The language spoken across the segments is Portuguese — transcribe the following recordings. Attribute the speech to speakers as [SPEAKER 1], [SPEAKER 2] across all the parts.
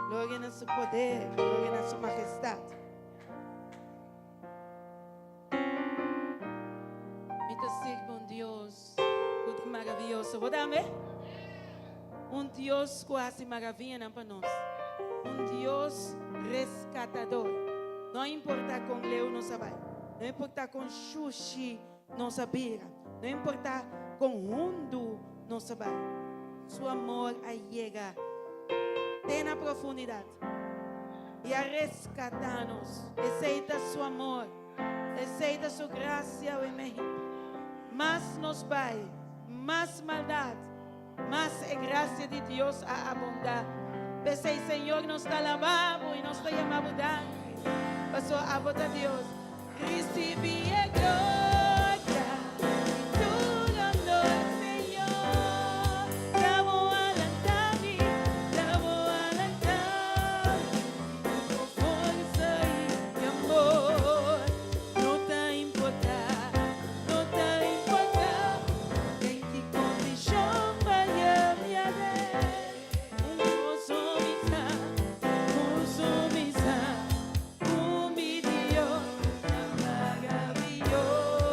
[SPEAKER 1] Gloria a su poder, gloria a su majestad. Me te sirve un Dios muito maravilhoso. Vou dar amém? Deus quase maravilha para nós. Deus rescatador. Não importa com Leo não sabe. Não importa com Xuxi não sabia. Não importa com mundo não sabe. Seu amor chega. Tem na profundidade. E a rescatar-nos. Aceita seu amor. Aceita sua graça e mérito. Mas nos vai. Mais maldade. Mas é graça de Deus a abundar. Pensei, Senhor, nos está lavado e nos está chamando dantes. Passou a botar Deus. Recebi a glória e tudo honor, Senhor. Damos alantame, damos alantame. Com força e amor. Não está importar, não está importar. Em que condição vai a minha vida. Consumisa, um Dios maravilloso.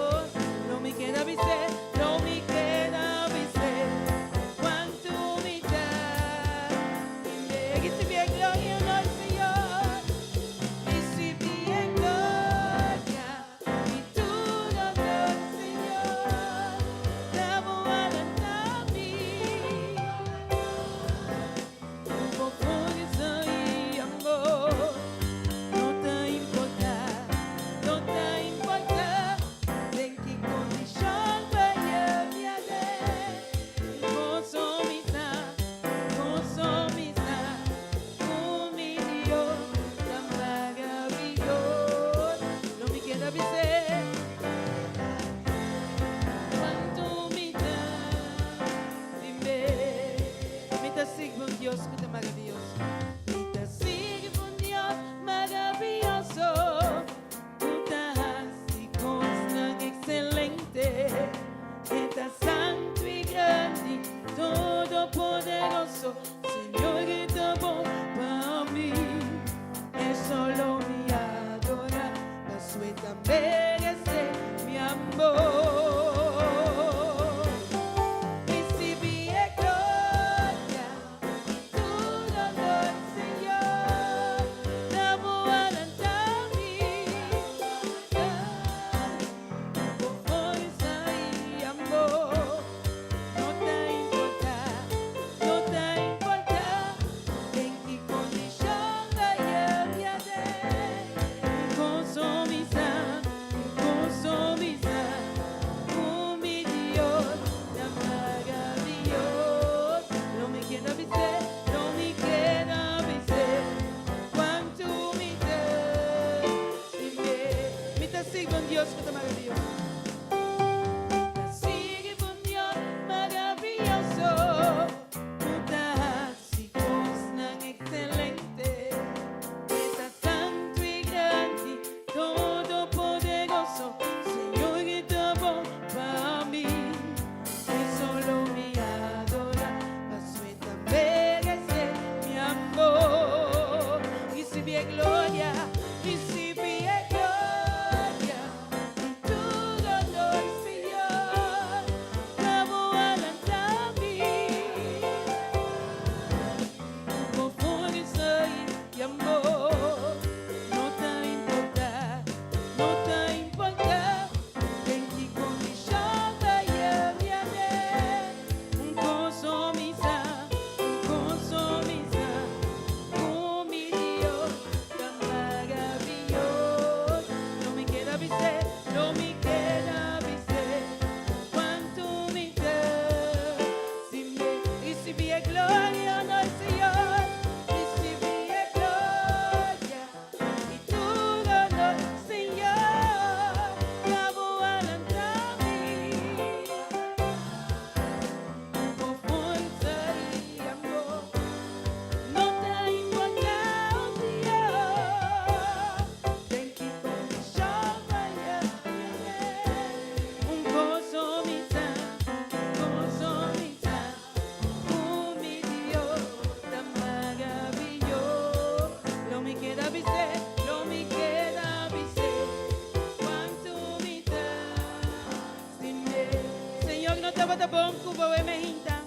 [SPEAKER 1] dapat abong kubawe mahinta.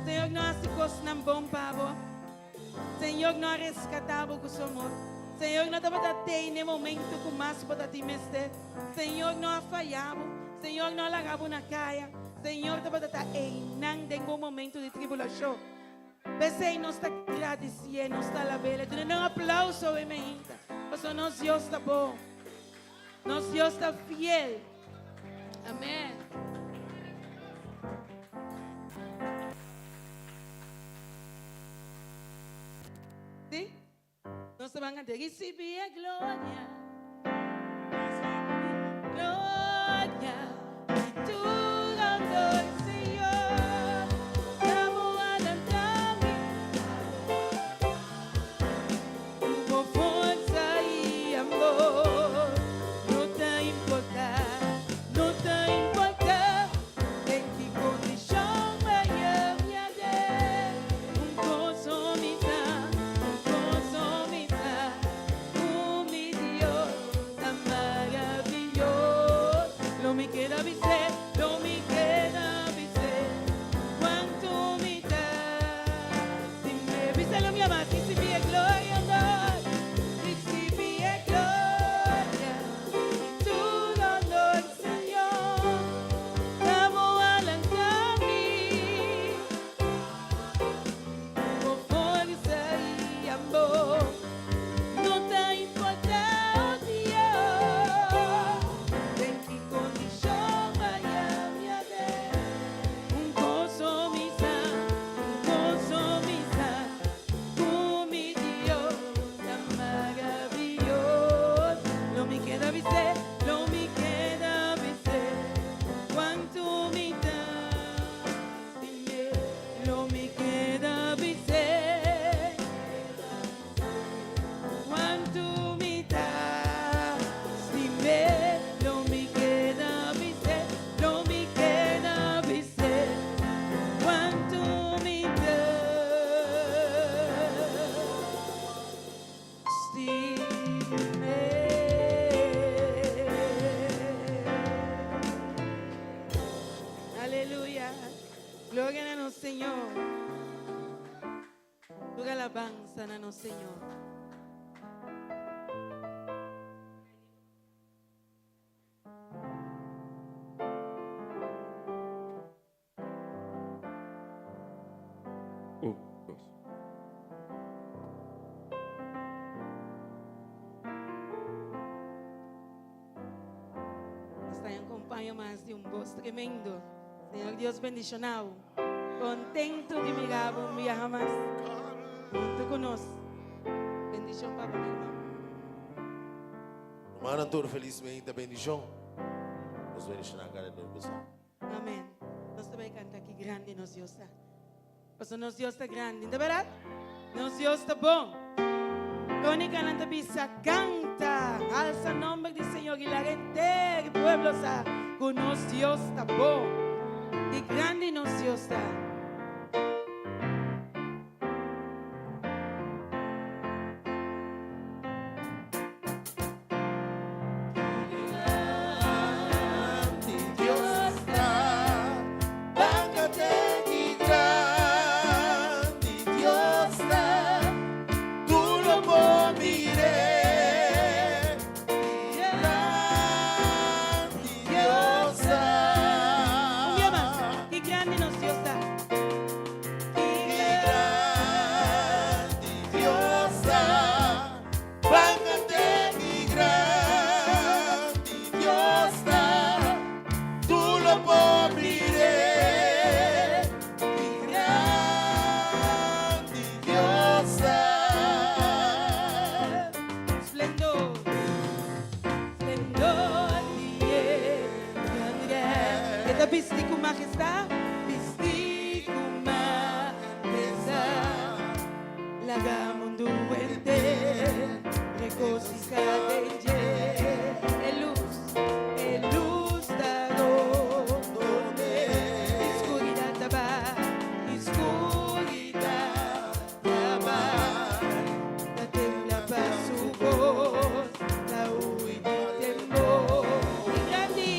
[SPEAKER 1] Señor, no asikos ng bong pabo. Señor, no rescatabo gusto mo. Señor, no dapat atay ni momento kumas patatimister. Señor, no afayabo. Señor, no lagabo na kaya. Señor, dapat atay nang dengo momento de tribulación. Besei nos está agradeciendo, nos está la vela. Tiene un aplauso, mahinta. Porque nos Dios está bom. Nos Dios está fiel. Amén. ¿Sí? No se van a recibir gloria. Gloria. Y tú, honor, Señor. Amo adelante. Tuvo fuerza y amor. No te importa. No te importa en qué condición vaya mi ayer. Un gozo mi Dios, tan maravilloso. Lo me queda vencer, lo me queda vencer. Cuánto me das, si me viste lo mi amor, si me gloria, no, si me gloria. Tu honor, Señor, amo alante a mí. Con fuerza y amor. No te importa, oh Dios, en qué condición vaya mi haber. Un gozo mi con mi Dios tan maravilloso. No me queda vencer, no me queda vencer. Cuánto me das, dime, no me queda vencer. Cuánto me das, dime, no me queda vencer, no me queda vencer. Cuánto me das, dime. Aleluya, gloria a nuestro Señor. Toda alabanza a nuestro Señor.
[SPEAKER 2] Un, dos.
[SPEAKER 1] Está en compañía más de un voz tremendo. Señor Dios bendicionado. Contento de mirar un día jamás. Junto con nos. Bendición para mi hermano.
[SPEAKER 3] Hermano Arturo, felizmente bendición. Nos bendicionar cada uno de vosotros.
[SPEAKER 1] Amén. Nos te voy a cantar que grande nos Dios está. Pues nos Dios está grande, ¿de verdad? Nos Dios está bon. Tónica Nanta Bisa canta, alza el nombre del Señor y la gente, el pueblo está con nos Dios está bon. Y grande nos Dios está. Bisti ku majestad, bisti ku majestad, laga mundo entero, regocijate luz da donde escuridad taba, la tembla para su voz, la huida temor, y grande,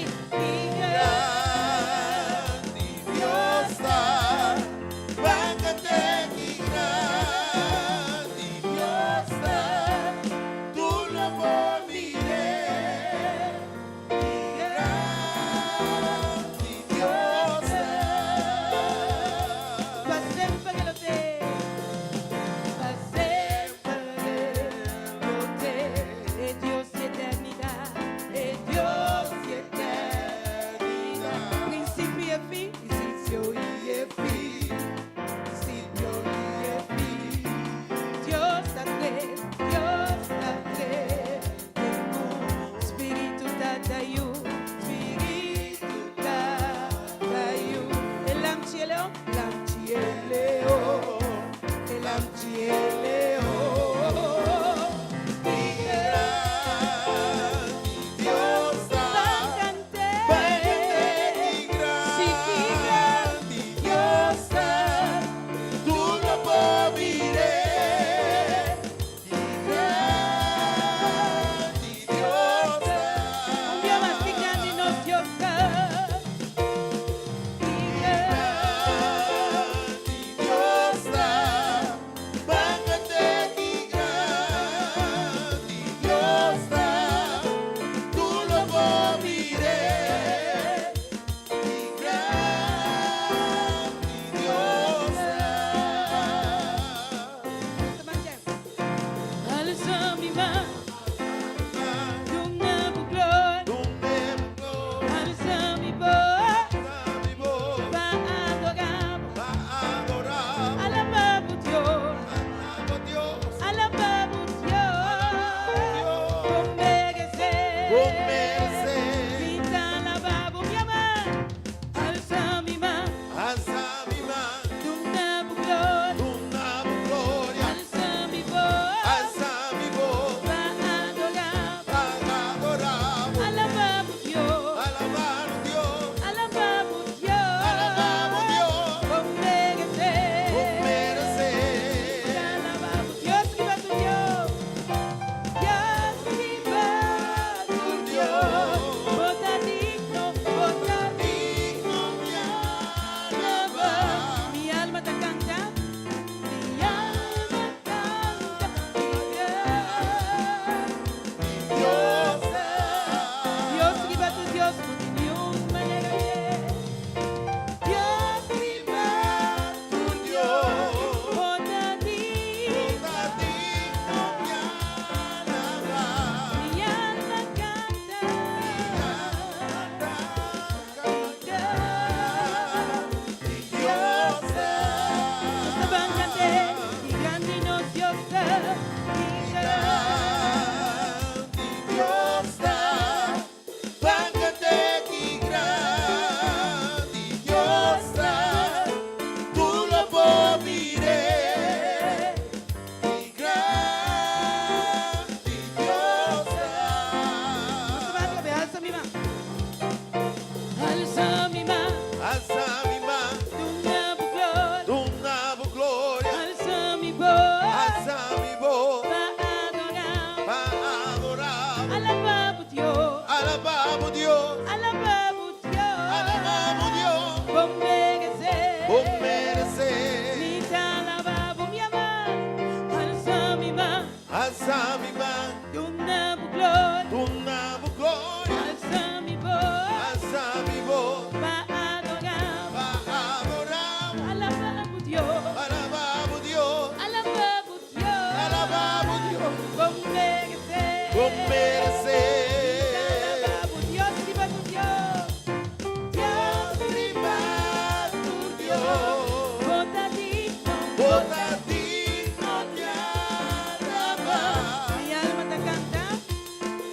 [SPEAKER 3] Toda digno de alabar.
[SPEAKER 1] Mi alma te canta.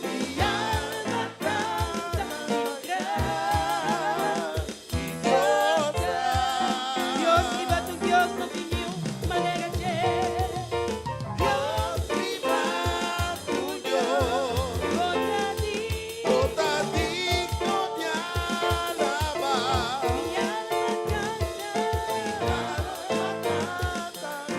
[SPEAKER 3] Mi alma canta y goza.
[SPEAKER 1] Dios viva tu Dios no tiene manera de.
[SPEAKER 3] Dios viva tuyo.
[SPEAKER 1] Toda
[SPEAKER 3] Digno de alabar.
[SPEAKER 1] mi alma canta.
[SPEAKER 3] Mi alma canta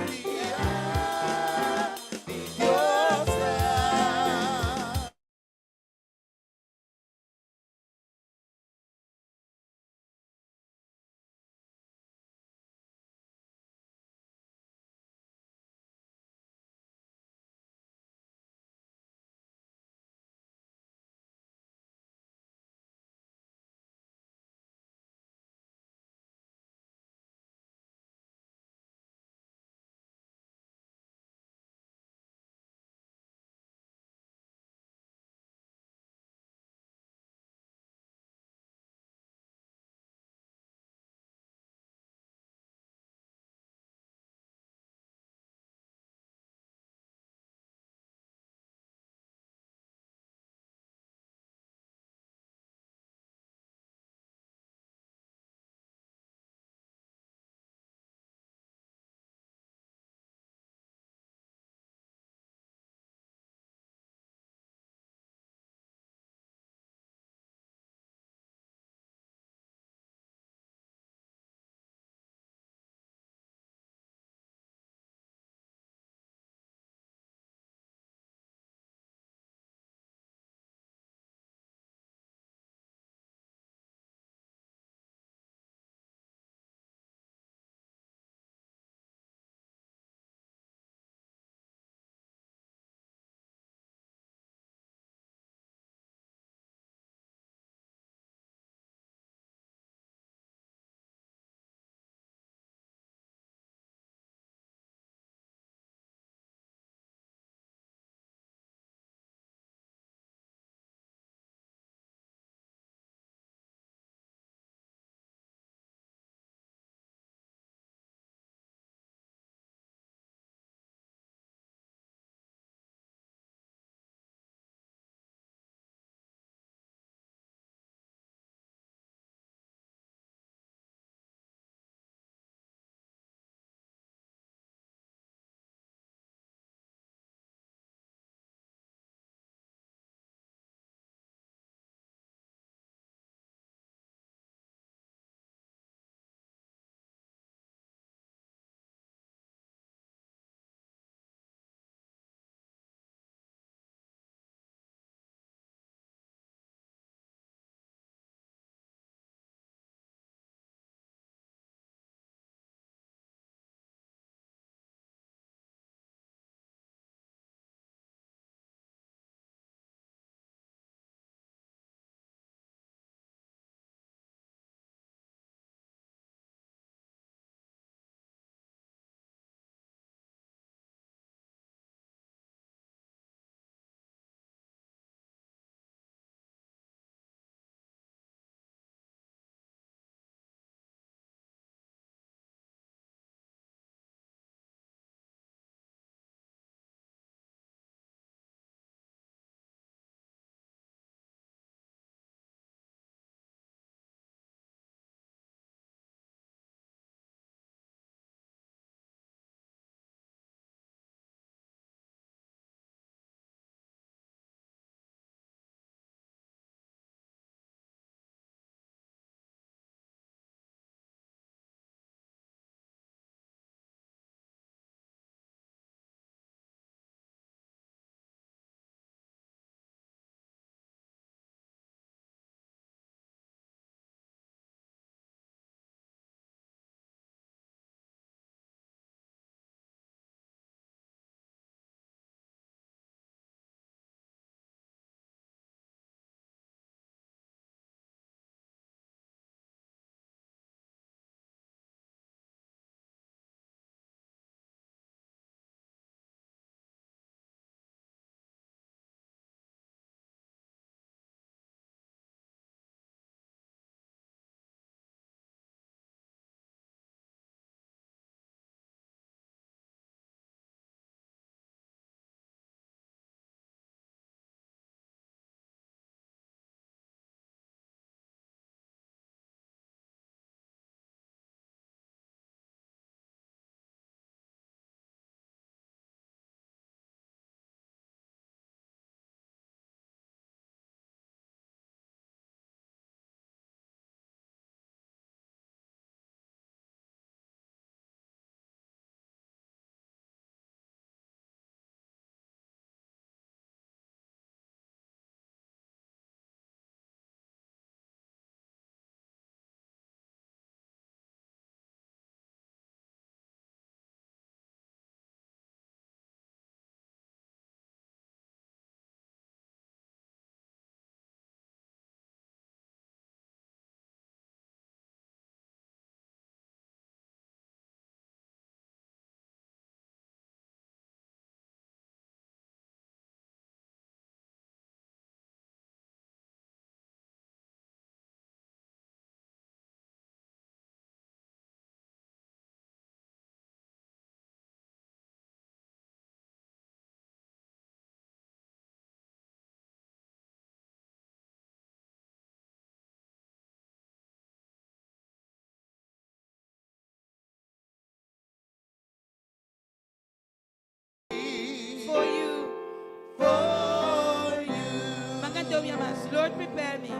[SPEAKER 1] me amas. Lord, prepare me.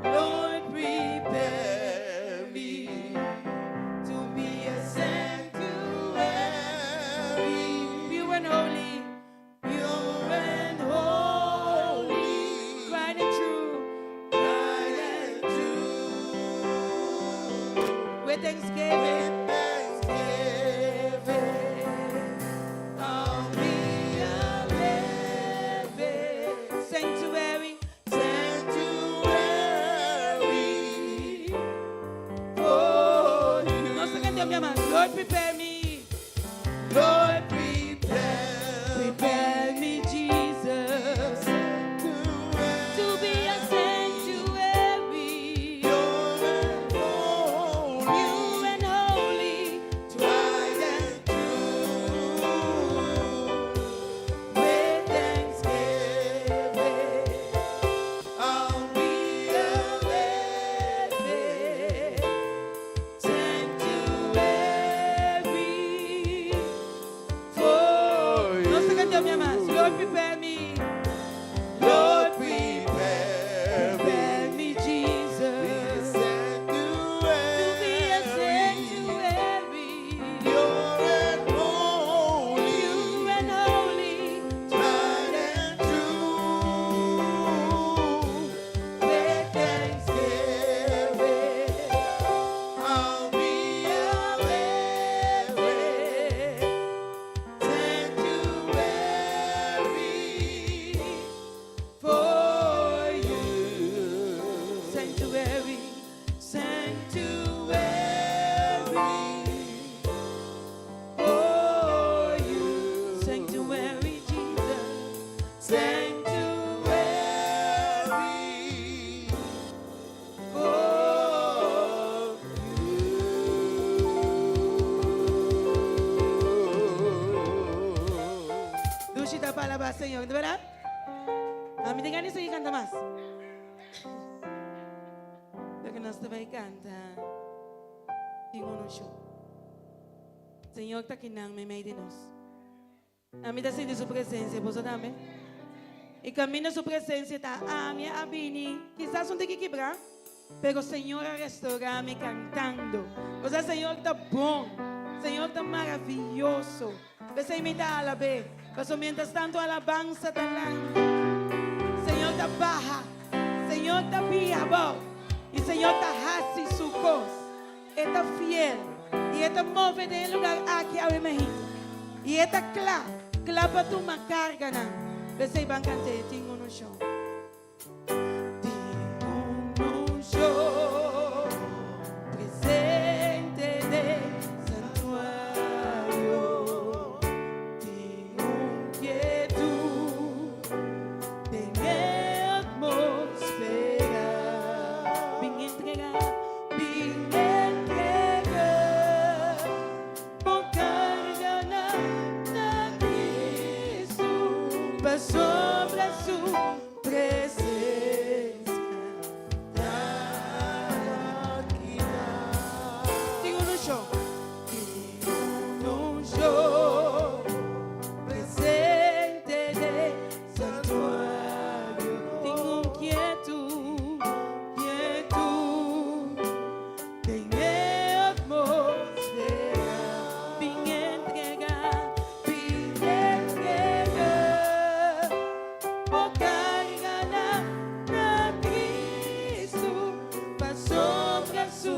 [SPEAKER 1] Lord, prepare me to be a sanctuary, pure and holy, pure and holy, tried and true, tried and true. With thanksgiving, I'll be a living sanctuary, sanctuary for you. No se cante, mi amor. Lord, prepare me. Lord, prepare me, Jesus, to be a sanctuary, pure and holy, tried and true. With thanksgiving, I'll be a living sanctuary for you. No se cante, mi amor. Lord, prepare me. Lord, prepare me, Jesus, to be a sanctuary, pure and holy, tried and true. With thanksgiving, I'll be a living sanctuary for you. Sanctuary, for you. Sanctuary, Jesus. Sanctuary for you. Lucy, palabra, Señor, ¿de verdad? A mí te ganas y canta más. Lo que nos debe cantar. Tengo un show. Señor, está aquí en medio de nos. A mí te siento su presencia, vos dame. Y camino su presencia está a mí, a Vini. Quizás un te que quebrar, pero Señor, a restaurarme cantando. O sea, Señor, está bom. Señor, está maravilloso. Você imita a la vez. Pero mientras tanto, alabanza está larga. Señor, está baja. Señor, está viejo. Y Señor, está así su cosa. Está fiel. Y está móvil del lugar aquí a México. Y está clapa tu macarga. Você van a cantar. Tengo un show. Tengo un show. Presente de santuario. Tengo quietud. Tengo atmósfera. Vine entregar. Por carga na Cristo. Sobre su presencia. Tengo un show. Tengo un show. Presente de santuario. Tengo quietud. Tengo atmósfera. Vine entregar. Por carga na Cristo. Sobre su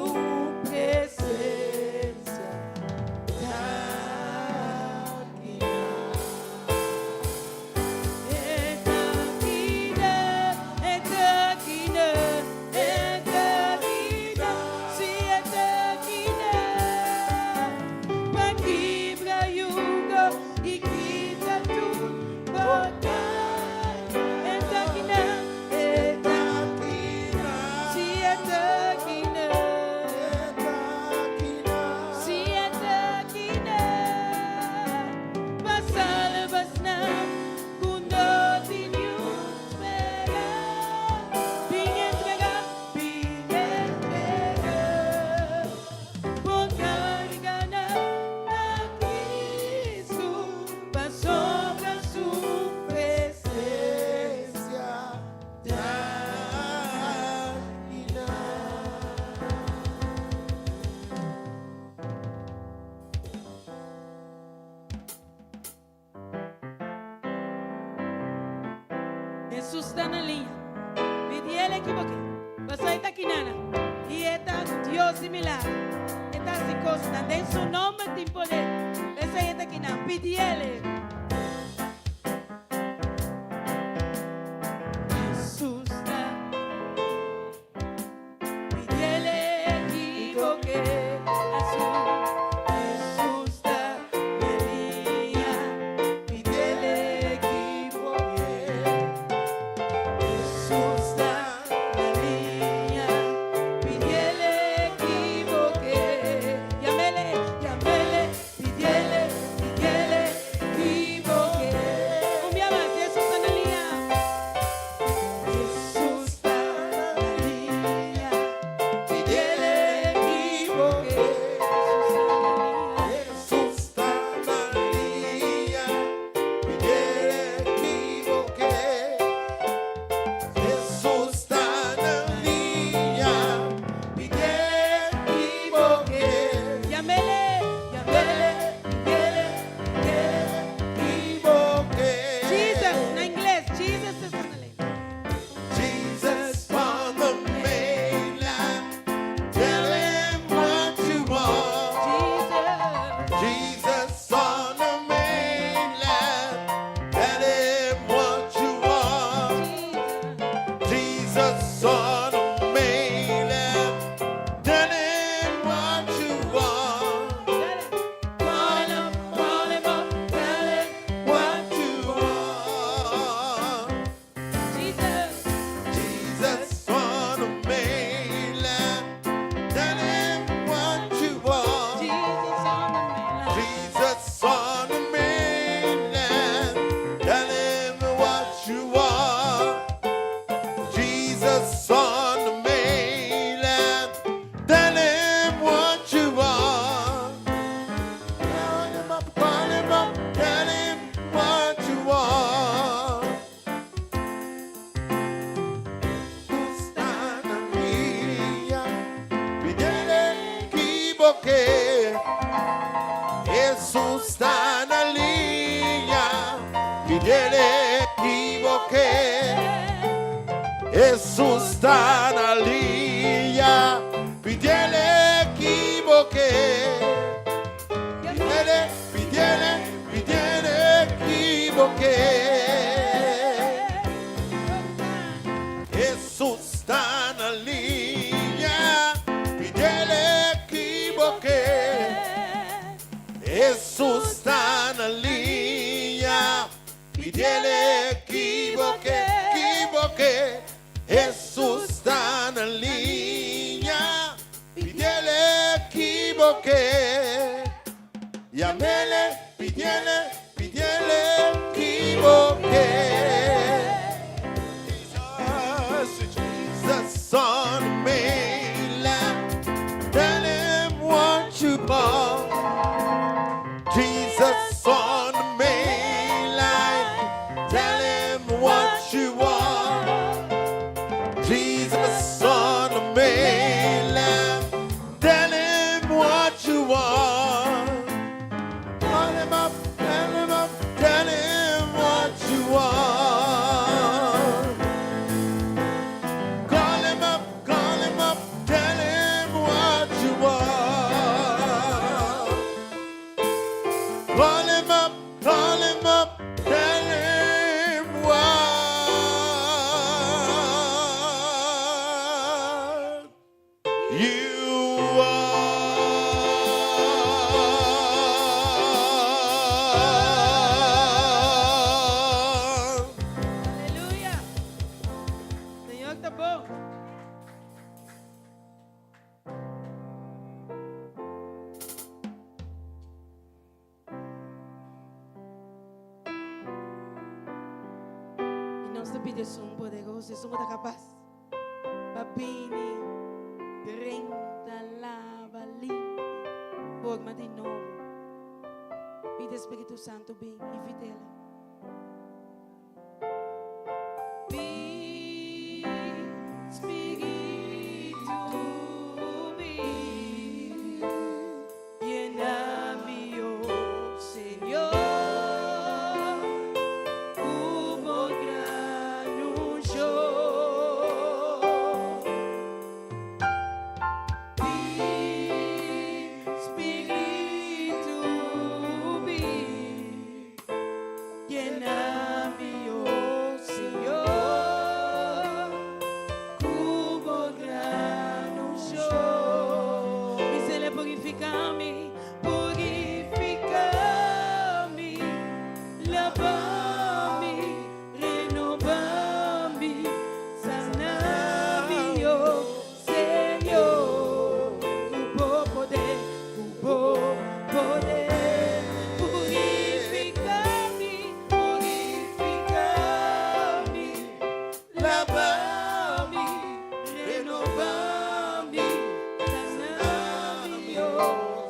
[SPEAKER 1] presencia. está na linha. Pedi ele equivoquei. Você está aqui, Nana. E está Deus de milagre. Está se costando. Em seu nome tem poder. Essa está aqui, Nana. Pedi ele. Jesus está. Pedi ele equivoquei. Jesus está na linha. Pedi ele equivoquei. Jesus está na linha. Pedi ele equivoquei. Llamele, pedi ele equivoquei. Un día más, Jesus está na linha. Jesus está na linha. Pedi ele equivoquei.
[SPEAKER 3] Jesus está na linha, pedi ele equivoquei. Jesus está na linha, pedi equivoquei.
[SPEAKER 1] Llamele,
[SPEAKER 3] Equivoquei.
[SPEAKER 1] Jesus, na inglês, Jesus está na linha.
[SPEAKER 3] Jesus on the mainland, tell him what you want.
[SPEAKER 1] Jesus.
[SPEAKER 3] Jesus on the mainland, tell him what you want. Jesus on the mainland, tell him what you want.
[SPEAKER 1] Call him up, tell him
[SPEAKER 3] What you want.
[SPEAKER 1] Jesus.
[SPEAKER 3] Jesus on the mainland, tell him what you want.
[SPEAKER 1] Jesus on the mainland.
[SPEAKER 3] Jesus on the mainland, tell him what you want. Jesus on the mainland, tell him what you want. Call him up, tell him what you want. Sta na linha, pedi ele equivoquei. Jesus está na linha, pedi ele equivoquei. Jesus está na linha, pedi ele equivoquei. Pedi ele equivoquei. Jesus está na linha, pedi ele equivoquei. Jesus está na linha, pedi ele equivoquei. Jesus está na linha, pedi ele equivoquei. Llamele, pedi ele equivoquei. Jesus on the mainland, tell him what you want. Jesus on the mainland, tell him what you want. Jesus on the mainland, tell him what you want. Call him up, tell him what you want. Call him up, tell him what you want. Call him up, tell him what you want.
[SPEAKER 1] Aleluya. Señor está bom. E nós te pedimos um poderoso, somos capaz. Babini, renta, lava, limpa, forma de novo. Pide Espírito Santo bem e fidela. Espírito bem, llena-me, oh Senhor, como grano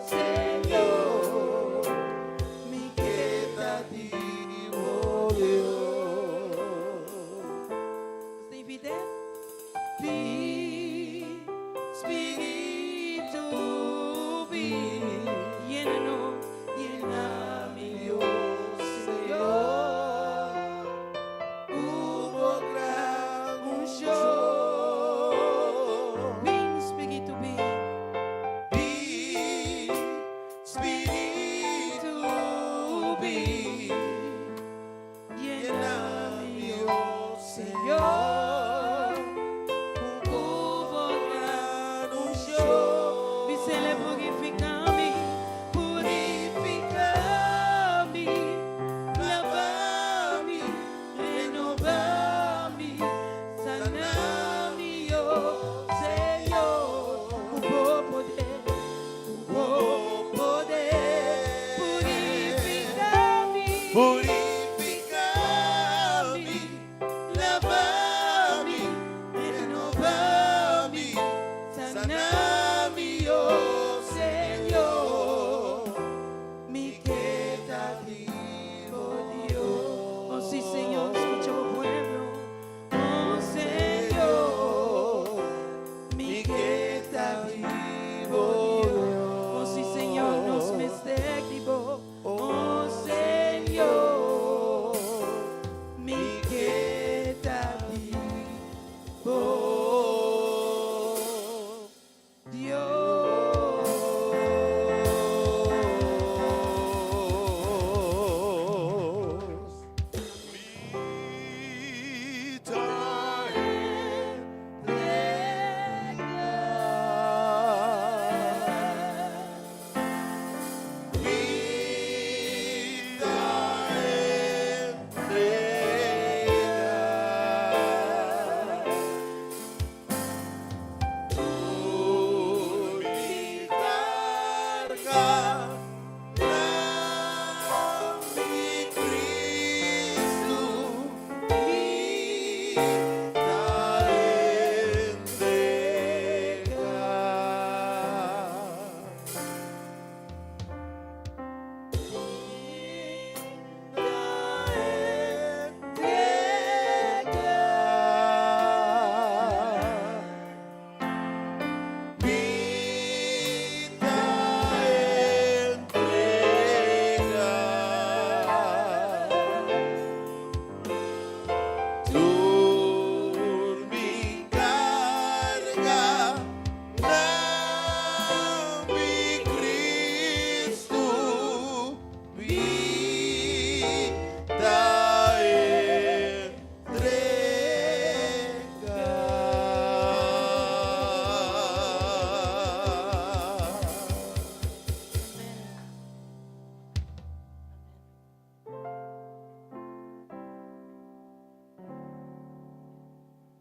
[SPEAKER 1] Señor, mi
[SPEAKER 3] equitativo Dios.
[SPEAKER 1] ¿Usted pide? Ven, Espíritu, ven, llénanos, lléname, Dios, Señor. Hubo gran unción. Ven, Espíritu, ven.
[SPEAKER 3] Espíritu,
[SPEAKER 1] ven, lléname, Dios, Señor. Hubo gran unción. Mi se le purificami, purificami, lavami, renovami, sanami, oh Señor. Hubo poder, purificami,
[SPEAKER 3] purificami,
[SPEAKER 1] lavami, renovami, sanami, oh Señor, mi equitativo Dios. Oh sí, Señor, escucha tu pueblo. Oh Señor, mi equitativo Dios. Oh sí, Señor, nos misericordia. Oh Señor, mi equitativo Dios.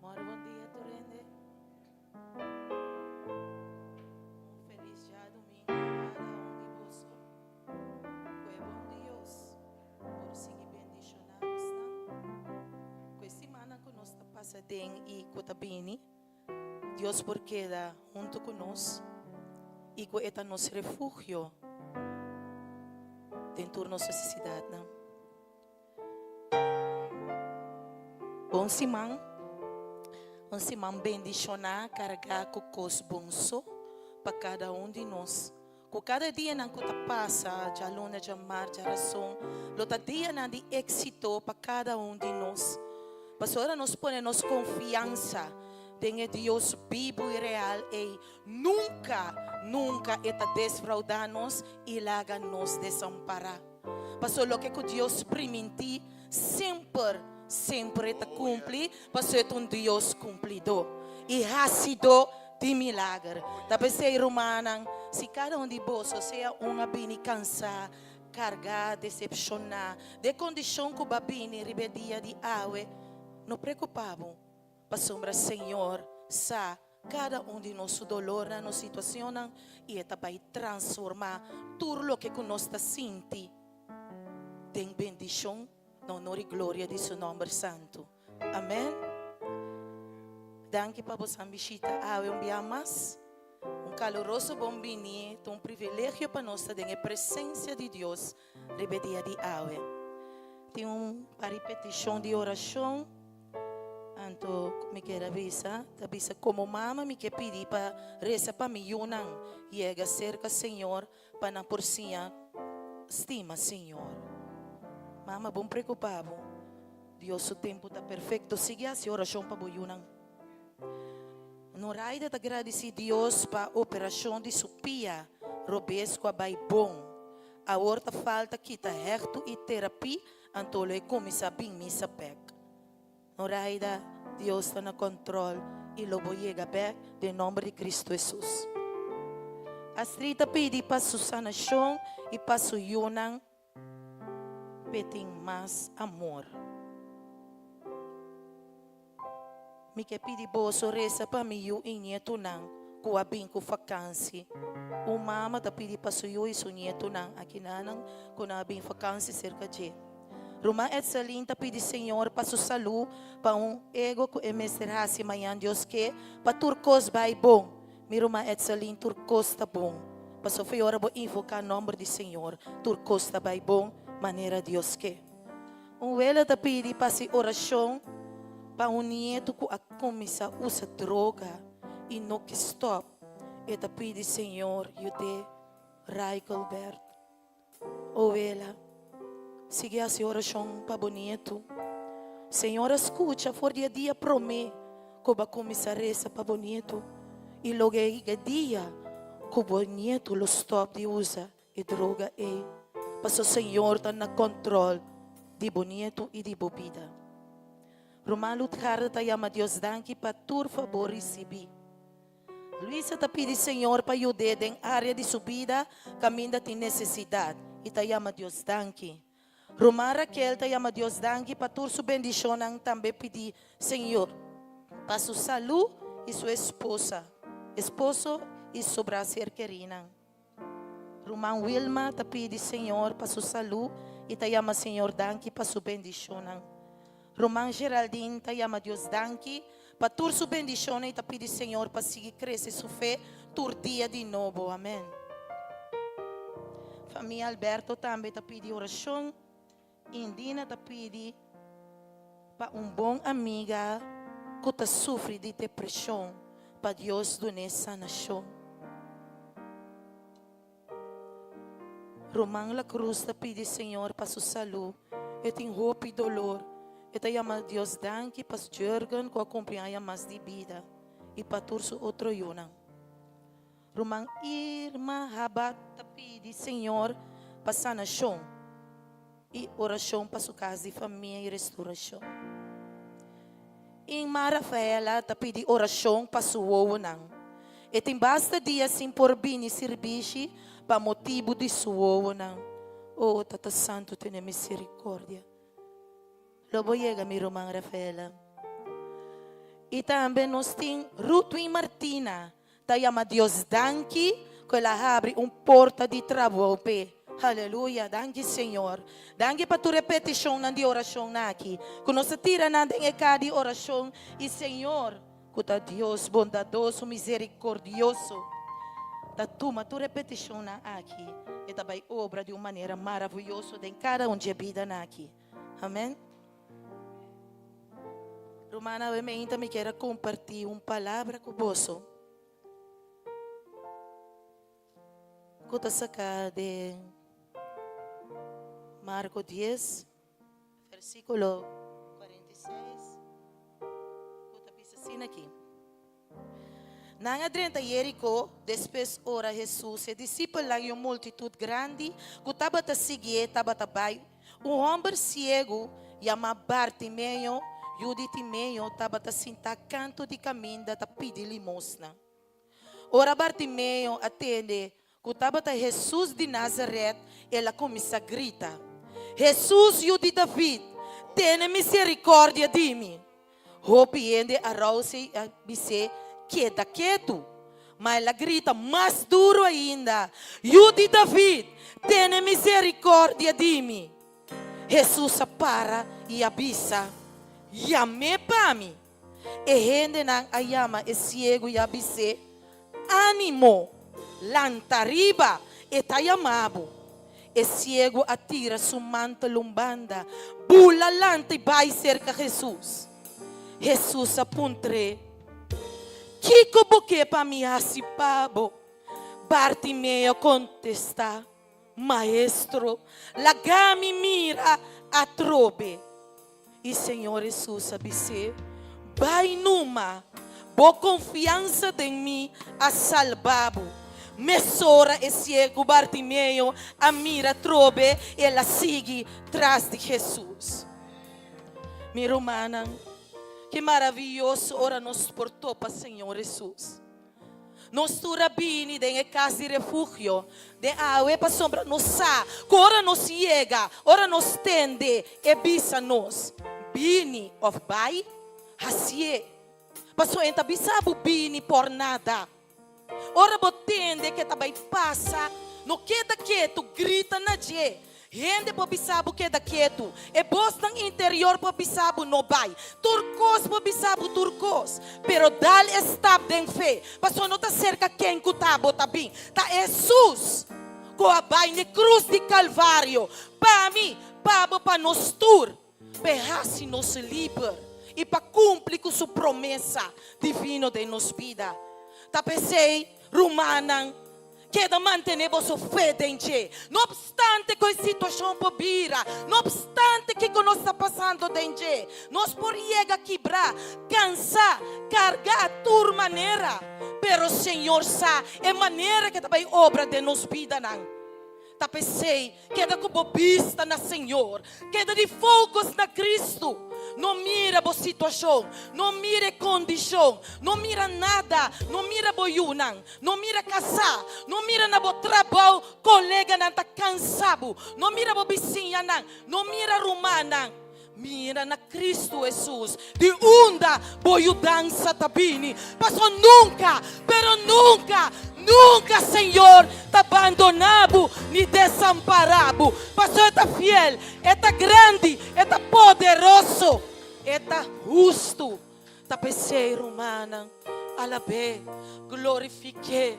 [SPEAKER 1] Mora, bom dia, Torende. Feliz já domingo para onde você foi bom Deus por seguir bendicionados, com esta semana que nós está passando e Cotabini, Deus por queda junto conosco e com esta nosso refúgio dentro da nossa cidade, não? Bom semana. Um semana bendicionar, carregar com os bonso para cada de nós. Com cada dia que passa, já luna, já mar, já razão, lota dia de êxito para cada de nós. Pastora, nós ponemos confiança em Deus vivo e real e nunca está desfraudar-nos e larga-nos desamparar. Pastor, o que Deus permitir sempre te cumpre, porque é Deus cumprido. E ha sido de milagre. Talvez seja romana, se cada de vós seja uma bini cansada, carregada, decepcionada, de condição que o bini rebeldia de água, não preocupamos. Para sombra Senhor, sa cada de nosso dolor na nossa situação e esta vai transformar tudo o que nós está sentindo em bendição. Honor e glória de seu nome santo. Amém. Danke para você visita. Eu enviar mais
[SPEAKER 2] caloroso bombini, um privilégio para nós ter a presença de Deus, rebetia de awe. Tem uma repetição de oração, anto me quer avisa como mama me quer pedir para reza para mim yunang, chega cerca Senhor, para na porcinha, estima Senhor. Mama, bom preocupado, Deus o tempo está perfeito, siga a oração para o yunang. No raida ta agradeci Deus para a operação de supia, robesco a bom. A horta falta kita herto e terapia, antolo e comissa bem missa pek. No raida Deus está na controle e lobo chega bem, em nome de Cristo Jesus. A strita pedi para Susana Chong e para su Yunang, peting mais amor. Me que pedi boso reza para mim e o nieto nang com a binco vacância. O mama ta pedi para su e su nieto nang aqui nanang com a bin vacância cerca de. Roma et salin ta pedi Senhor para su saúde para ego com emesterasi manhã Deus que para turcos vai bom. Mi Roma et salin turcos ta bom. Para so foi hora bo invocar nome de Senhor turcos ta vai bom maneira Deus que. Vela ta pedi para si oração para nieto que a comissa usa droga e não que stop. E te pedi, Senhor, eu te Rai Colbert. Ela, siga a oração para bonito. Senhor, escuta, for dia promê, que a comissa reza para bonito. E logo aí, dia, que bonito lo stop de usa e droga e. Para o Senhor está na controle de bonito e de bebida. Romalut harta yama Deus danki para tur favor recebi. Luisa ta pedi Senhor para ajudar em área de subida, caminho de necessidade. E ta yama Deus danki. Romara Raquel ta yama Deus danki para tur su bendição também pedi Senhor para su saúde e sua esposo e su bracer querida. Roman Wilma ta pedi Senhor para su saúde e ta yama Senhor danki para su bendição. Roman Geraldine, ta yama Deus danki, para tur su bendição e ta pedi Senhor para seguir crescer su fé, tur dia de novo, amém. Família Alberto também ta pedi oração, Indina ta pedi para bom amiga que ta sofre de depressão, para Deus donar sanação. Roman La Cruz ta pedi Senhor para su saúde, e tem hope e dolor. Ita yama Deus danki pas Jürgen ko acompanha mais de vida e para turso outro yunang. Rumang Irma Habat pedi Senhor para sanação e oração para sua casa de família e restauração. Em Rafaela pedi oração para sua yunang. E tem basta dia sem por bem serviço para motivo de sua yunang. Oh, Tata Santo, tenha misericórdia. Lobo chega, mi Romang Rafaela. E também nós temos Ruth e Martina. Ta chama Deus danki, que ela abre porta de trabalho. Aleluia, danke Senhor. Danke para tu repetição de oração aqui. Que nós tira na de oração. E Senhor, que ta Deus bondadoso, misericordioso. Ta tuma tu repetição aqui. E também obra de uma maneira maravilhosa em cada de vida aqui. Amém. Romana, eu me quero compartilhar uma palavra com você. Que está sacada de Marcos 10, versículo 46. Que está assim aqui. Na adrenta Jerico, depois ora Jesus, e discípulos lá uma multitude grande, que estava a seguir, estava a baixo. Homem cego, chamado Bartimeu, Judith meio estava a sentar canto de caminho da pedir limosna. Ora Bartimeu atende, que estava a Jesus de Nazaré, ela começa a gritar: Jesus, filho de David, tenha misericórdia de mim. Ropiende a Rosa e a Bisse, queda quieto. Mas ela grita mais duro ainda: filho de David, tenha misericórdia de mim. Jesus para e avisa: Yame para mim. E gente não a chama e cego e abisse. ánimo, lanta arriba, está llamado. El ciego atira su manto lumbanda, bula lanta y va cerca a Jesús. Jesús apuntre, Kiko boque pa mi asipabo. Bartimeo contesta, Maestro, la gami mira a trobe. E Senhor Jesus disse, vai numa, boa confiança em mim a salvabo. Mesora e ciego Bartimeo a mira trobe e ela sigue tras de Jesus. Minha irmã, que maravilhoso ora nos portou para Senhor Jesus. Nos turabini de casa de refúgio, de aue para sombra nos sa, que ora nos chega, ora nos tende e bisa nos. Bini of bai, hasie. Passo enta bisabu bini por nada. Ora botende que também passa, no queda quieto, grita na je. Rende para bisabu queda quieto. E bostan interior para bisabu no bai. Turcos para bisabu turcos. Pero dal estab den fe. Passo não tá cerca quem cutabo tá bem. Tá Jesus. Com a bai ne cruz de Calvário. Para mim, pabo para nos tur. Perrasse nos liber. E para cumprir com sua promessa divina de nos vida. Tá pensei, Romanan, queda manter vossa fé dentro. Não obstante que a situação pobira, não obstante que nós está passando dentro, nós podemos quebrar, cansar, cargar tua maneira. Pero o Senhor sabe, é maneira que também obra de nos vida não. Tá pensei, queda com bobista na Senhor, queda de focos na Cristo. Não mira a situação, não mira a condição, não mira nada, não mira boiunan, não mira casar, não mira na bo trabalho, colega não tá cansado, não mira bo vizinha não mira romana, mira na Cristo Jesus, de onda boiu dança tabini, passou nunca, pero nunca, nunca, Senhor, está abandonado ni desamparado. Pastor está fiel, está grande, está poderoso, está justo. Está pensei, romana, alabé, glorifique.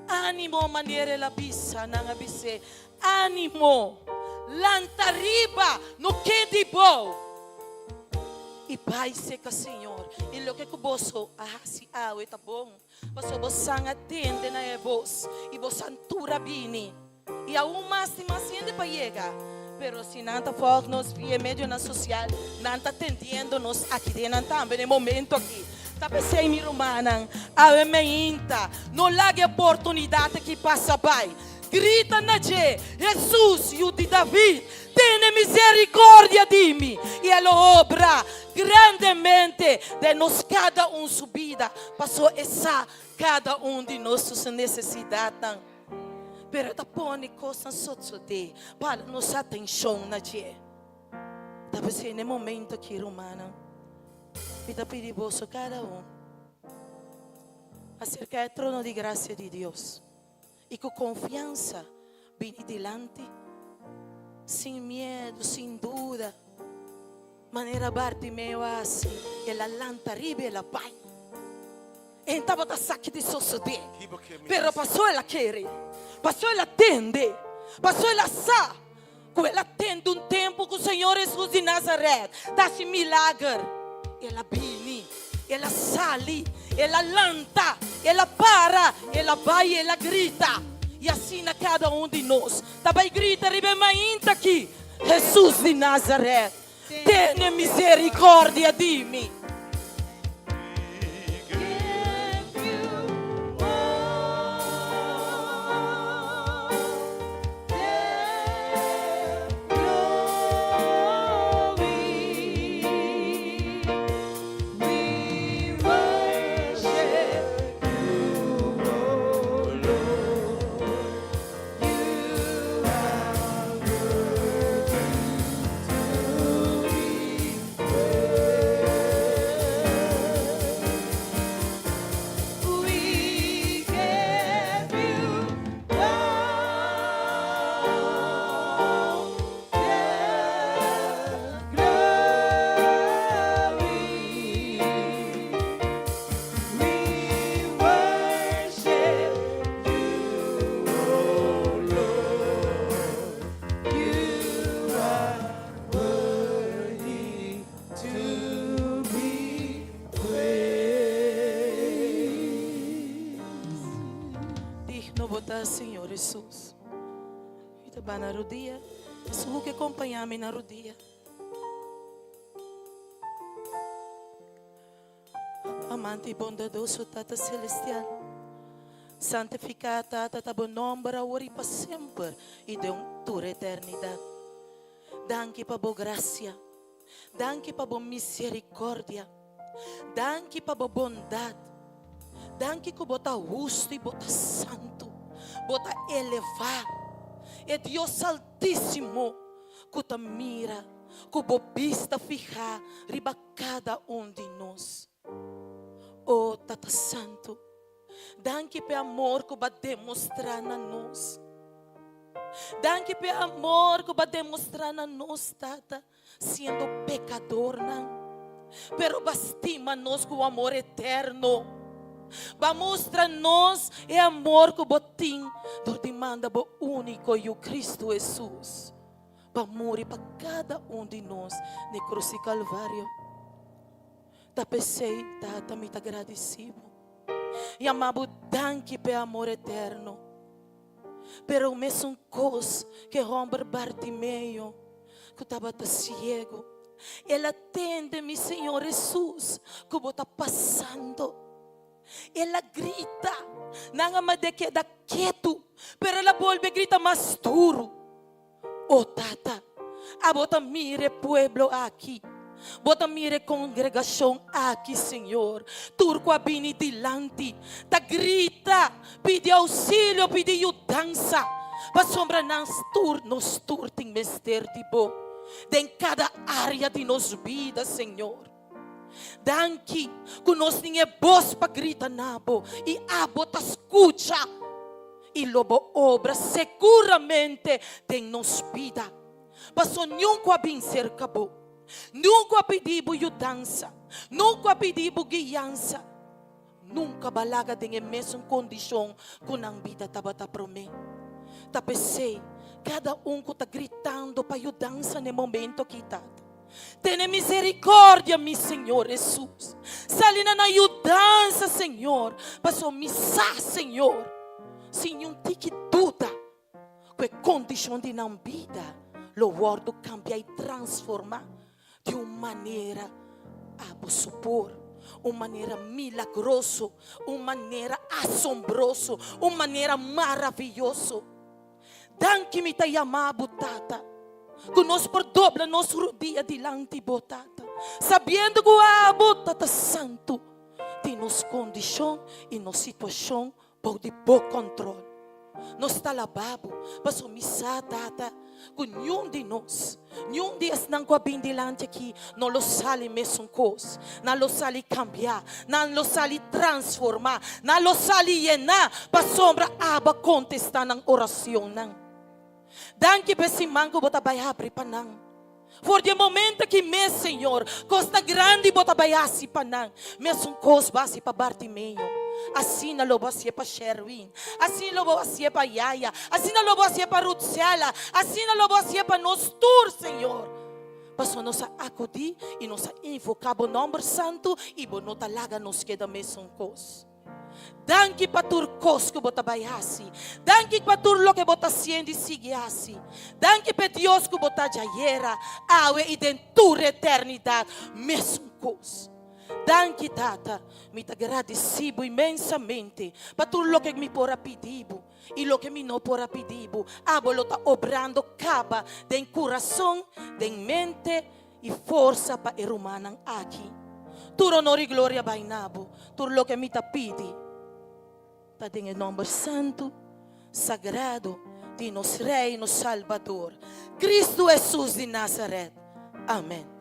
[SPEAKER 2] Ânimo, maneira la bisa, não abise. Ânimo, lanta riba, no que de bom. E Pai seca, Senhor, e lo que boso ahasi awe tá bom. Paso bosang atende na e vos, e bosantura bini. E aún mais de para llegar. Pero se não está foco nos via medio na social, não está atendendo nos aqui dentro também no momento aqui. Tá pensei minha irmã, a me inta, não largue a oportunidade que passa by. Grita na je, Jesus, o de David, tenha misericórdia de mim. E ele obra grandemente de nós cada subida. Passou essa cada de nossas necessidades. Pero da pone coisas sotso de para nossa atenção na je. Tá pensei no momento aqui, romana. E tá perigoso cada acerca do trono de graça de Deus. E com confiança, vem delante, sem medo, sem dúvida. Maneira Bartimeu assim, ela lanta arriba e ela vai. Então está saque de suceder. Pero passou ela quer, passou ela atende, passou ela sabe. Ela atende tempo com o Senhor Jesus de Nazaré. Dá-se milagre. Ela vem, ela sai, ela lanta, ela para, ela vai e ela grita. E assim na cada de nós. Também grita, ribemanita aqui. Jesus de Nazaré, tenha misericórdia de mim. Jesus. Ita ba na rodia? Suhu que acompanhar-me na rodia. Amante e bondadoso Tata Celestial, santificado Tata tabo nombre agora e para sempre e de tua eternidade. Danke para boa graça, danke para boa misericórdia, danke para boa bondade, danke que bota justo e bota santo, bota elevar. É Deus Altíssimo que te mira, que boa vista fija riba cada de nós. Oh, Tata Santo, danke pe amor que vai demonstrar na nós. Danke pe amor que vai demonstrar na nós, Tata, sendo pecador, não. Pero bastima nós com o amor eterno. Vai mostrar nós é amor que botim, do demanda bo único e o Cristo Jesus. Vai morrer para cada de nós na cruz e Calvário. Ta pensei, Tata, me agradecido. E amado, danke pe amor eterno. Pero o mesmo coisa que Robert Bartimeu, que estava cego, ele atende-me, Senhor Jesus, que eu estou passando. Ela grita, não ama de queda quieto, pero ela volve a gritar mais duro. Oh, Tata, a bota mire pueblo aqui. Bota mire congregação aqui, Senhor. Turco abini dilante. Ta grita, pede auxílio, pede ajudança. Para sombra nos turting mester tipo. Em cada área de nossa vida, Senhor. Danke, que nós ninguém voz para gritar nabo. E a bota escuta. E lobo obra seguramente tem nos vida. Passou nunca bem cerca bo. Nunca pedimos ajudança, nunca pedimos guiança, nunca balaga tem a mesma condição que na vida estava para mim. Ta pensei, cada que está gritando para ajudança no momento que está. Tenha misericórdia, meu Senhor Jesus. Salina na ajudança, Senhor. Passou missa, Senhor. Sem um tique dúvida, que condição de na vida, o word cambia e transforma. De uma maneira a supor, uma maneira milagrosa, uma maneira assombrosa, uma maneira maravilhosa. Danke me te amado, Tata, que nós por dobra nosso rodilha dilante de Tata, sabendo que o Tata Santo tem nos condição e nos situação por de bom controle. Nós está lavabo, passou missa, Tata. Que nenhum de nós, nenhum dias não coabim delante aqui, não lo sale mesmo coisa, não lo sale cambiar, não lo sale transformar, não lo sale llenar, para sombra aba contestar na oração não. Danke para esse mango bota vai abrir para não. For de momento que meu Senhor, costa grande bota vai assim para não, mesmo coisa base para Bartimeu. Assim na lobo assim para Sherwin, assim na lobo assim para Yaya, assim na lobo assim para Rutsela, assim na lobo assim para nós tour, Senhor. Passou nossa acudir e nossa invocar o nome santo e o nota laga nos queda mesmo coisa. Danke para tur cos que bota baiasi, danke para tur lo que bota siendi sigiasi, danke para Deus que bota jaiera, awe e dentura eternidade mesmo coisa. Danke, Tata, me agradecido imensamente para tudo o que me pora pedido e o que me não pora pedido. Abolo está obrando caba de coração, de mente e força para o humano aqui. Tudo honor e glória vai nabo, tudo o que me pedi. Tá em nome santo, sagrado de nosso Rei, nosso Salvador, Cristo Jesus de Nazaré. Amém.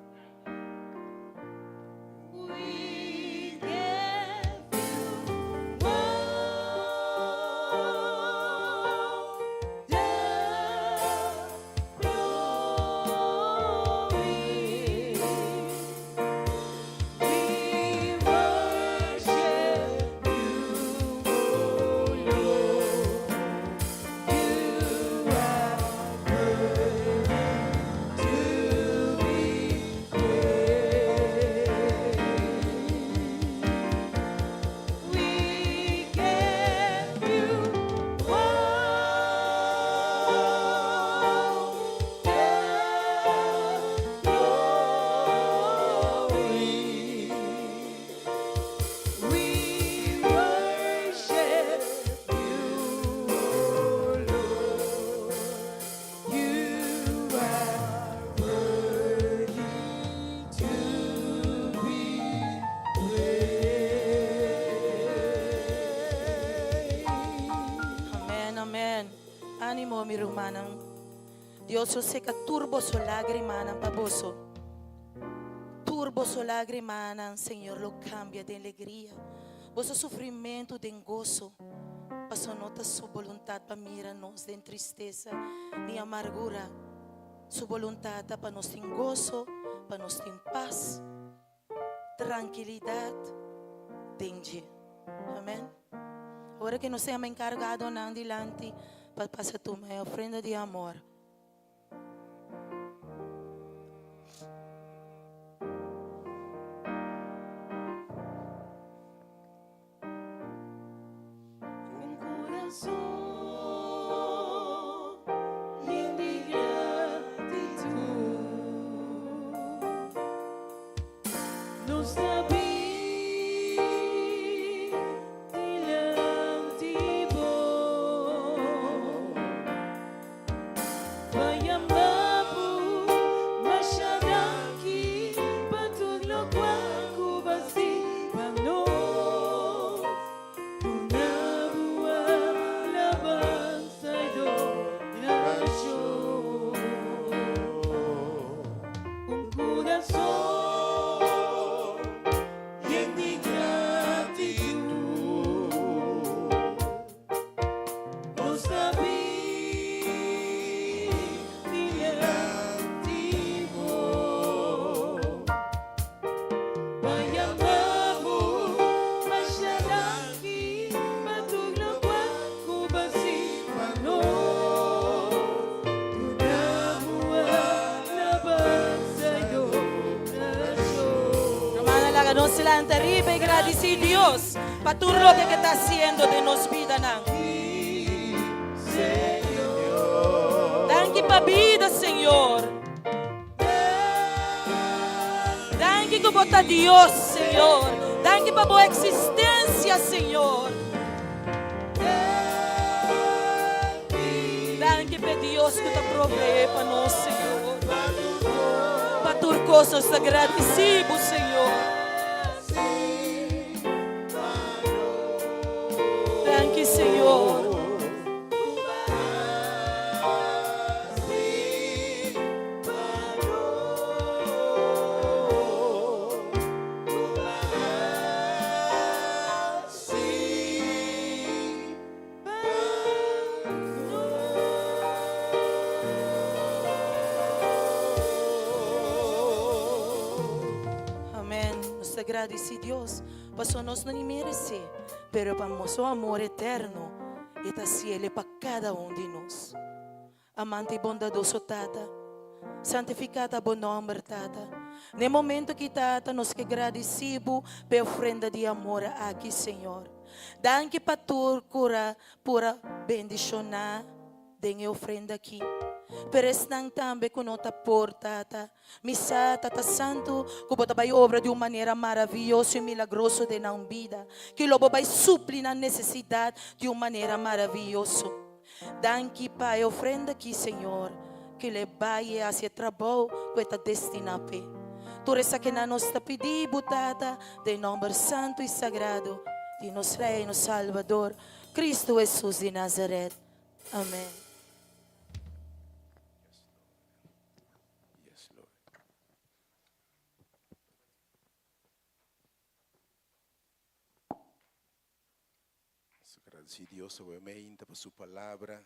[SPEAKER 2] Senhor, mi rumanang. Dios, eu sei que turbo so lágrima ng paboso. Turbo so lágrima ng Senhor, lo cambia de alegria. Vosso sofrimento de gozo. Passou nota sua vontade para mira-nos de tristeza, de amargura. Sua vontade para nos ter gozo, para nos ter paz, tranquilidade, dengue. Amém? Agora que nós estamos encargados na dilante para passar tu minha ofrenda de amor.
[SPEAKER 1] Un corazón lleno de gratitud nos Nos sila ang terrible agradecido Dios para todo lo que está haciendo de nos vida nang. Thank you pa vida, Señor. Thank you por Dios, Señor. Thank you pa boa existência, Señor. Thank you pa Dios que te provee para nós, Señor. Para tus cosas agradecido, Señor. Thank you, Señor. Amém. Nos agradece Deus. Passou nós não merece, pero para nosso amor eterno, está cielo para cada de nós. Amante e bondadoso Tata, santificada bom nome Tata. No momento que Tata nos que agradecido pela ofrenda de amor aqui, Senhor. Danke para tu cura pura bendicionar de ofrenda aqui. Pero estão também com nota portata. Misa Tata Santo, que bota vai obra de uma maneira maravilhosa e milagrosa de na vida. Que lobo vai suplir na necessidade de uma maneira maravilhosa. Danke Pai, ofrenda aqui, Senhor, que le vai hacia trabalho que está destinado. Tu essa que não nos está pedindo, Tata, de nome santo e sagrado de nosso Rei e nosso Salvador, Cristo Jesus de Nazaré. Amém.
[SPEAKER 3] Si Dios obviamente por su palabra,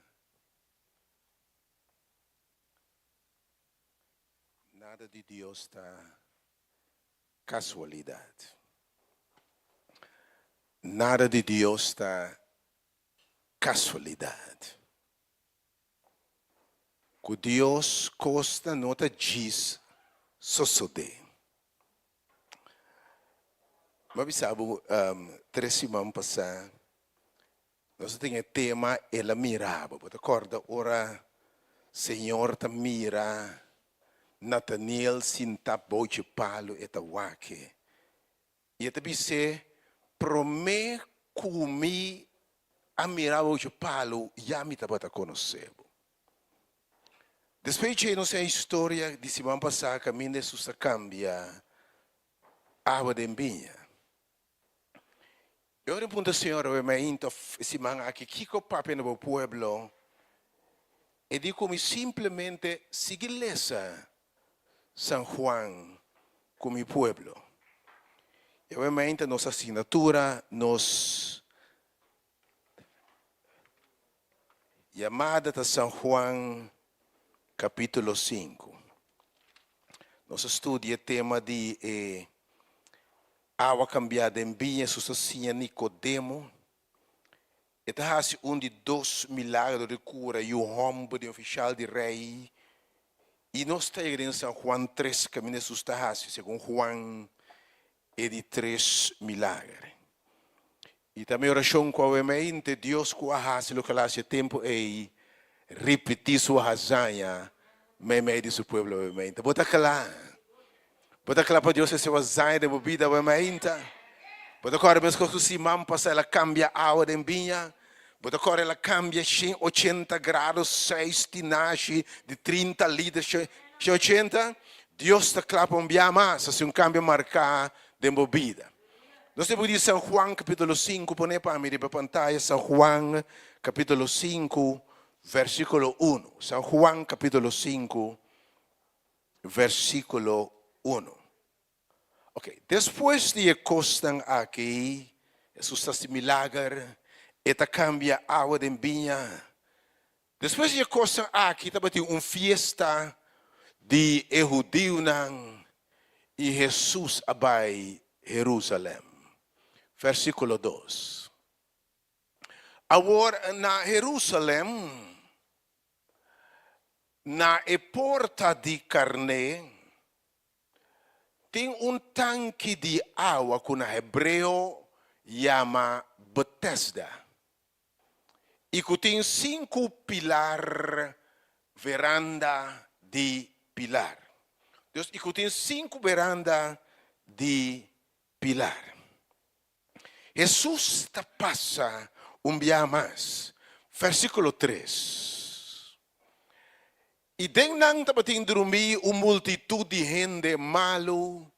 [SPEAKER 3] nada de Dios está casualidad. Nada de Dios está casualidad. Que Dios costa nota diz suceder. Mas sabe, 3 semanas passadas, nós temos tema ela mirava, você acorda? Ora, Senhor ta mira, Nathaniel sinta boche palo eta wake. E eta bise prome kumi a mirar boche palo, já me tabata conhecer. Depois de nossa história de semana passada, caminho de sussa cambia, água de embinha. Eu pergunto, Senhor, eu me into semana aqui, que o papo no pueblo, e di come simplesmente sigilesa San Juan come pueblo. E ovviamente nostra assinatura, nos chamada de San Juan capítulo 5. Nós estudia o tema de água cambiada em vinho, sucesso Nicodemo. Esta é de 2 milagres de cura e o rombo de oficial de rei. E nós estamos em São Juan 3, caminho sustahasse, segundo Juan, é de 3 milagres. E também oração com a mente, Deus com a raça, o que lá se tempo é repetir sua razão, meio de seu povo, obviamente. Bota claro para Deus essa razão de bebida, obviamente. Bota claro, mas quando se mampa, ela cambia a água de vinha. Bota agora ela cambia 80 graus, 6 tinache de 30 litros, 80. Deus está claro para enviar mais, se um cambio marcar de bebida. Nós temos de São Juan capítulo 5, põe para mim para pantalla, São Juan capítulo 5, versículo 1. São Juan capítulo 5, versículo 1. Ok, depois de costan aqui, Jesus está milagre, eta cambia água de vinha. Depois de costan aqui, estava uma fiesta de judeu e Jesus abai Jerusalém. Versículo 2. Agora, na Jerusalém, na porta de carne, tem tanque de água que na hebreu chama Bethesda. E que tem 5 pilares, veranda de pilar. E que tem 5 veranda de pilar. Jesus passa dia mais. Versículo 3. E denang tapating dormir multitud de gente malo,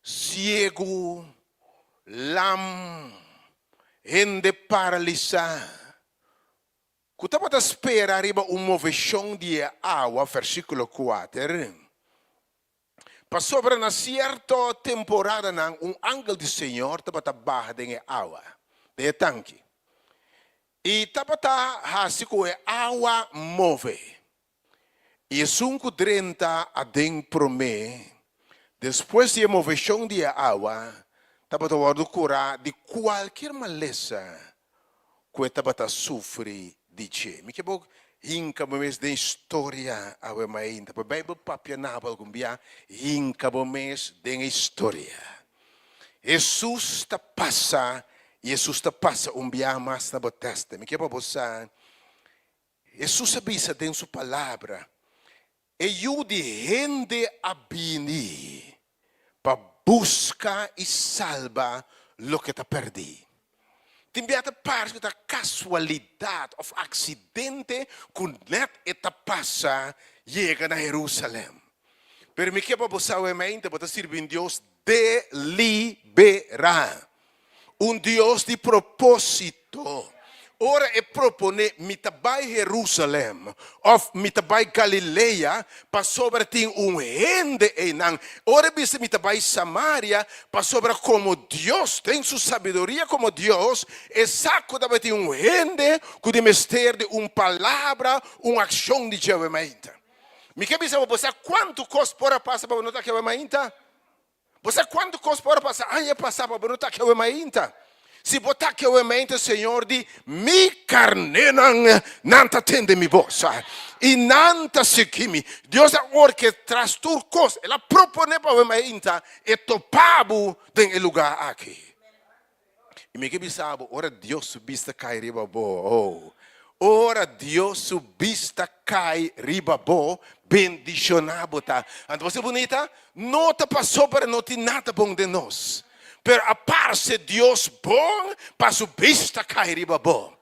[SPEAKER 3] ciego, lam, gente paralisada. Quando você espera arriba moveção de água, versículo 4. Passou para uma certa temporada, ángel do Senhor estava barra de água, de tanque. E estava assim que a água move. E 5:30 a dentro me, depois de moveção de água, estava a curar de qualquer maleza que estava a sofrer de che. Me que bom hinca mes de história a ainda. A Bíblia papia na balgumbia hinca mes de história. Jesus está passa dia mais na Bethesda. Me que bom você. Jesus avisa em sua palavra. E eu de gente abini para buscar e salvar o que está perdido. Timbiata parte da casualidade ou acidente que net eta passa chega na Jerusalém. Pero me que para você mente para servir Deus de liberar. Deus de propósito. Ora propone mitabai Jerusalém ou mitabai Galileia para sobre tem gente enang. Ora bisa mitabai Samaria para sobre como Deus tem sua sabedoria como Deus e saco da tem gente que de mestre de palavra, ação de Jeová-mente. Me que bisa você quanto costa para passar para notar que Jeová-mente? Você quanto costa para passar? Aí passar para notar que Jeová-mente. Se botar que eu mente, Senhor, de mi carne não tende mi bolsa. E não seguimi. Deus é orquestra tudo coisa. Ela propõe para o mente e topabo em lugar aqui. E me que sabe, ora Deus subista cai riba bo. Ora Deus subista cai riba bo. Bendicionado tá. Então você bonita, nota passou para não ter nada bom de nós. Pero a parte Deus bom, para su vista cairiba bom.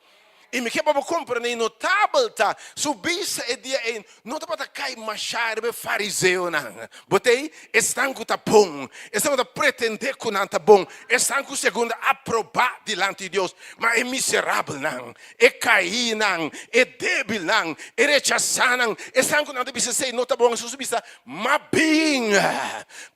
[SPEAKER 3] E me que para compreender notável tá. Subisse e dia em não tá para cair machar be fariseu não. Botei estão com tá bom. Estão a pretender que não tá bom. Estão com segundo aprovar diante de Deus. Mas é miserável não. É cair não. É débil não. É rechazar não. Estão com não deve ser não tá bom. Isso subisse mas bem.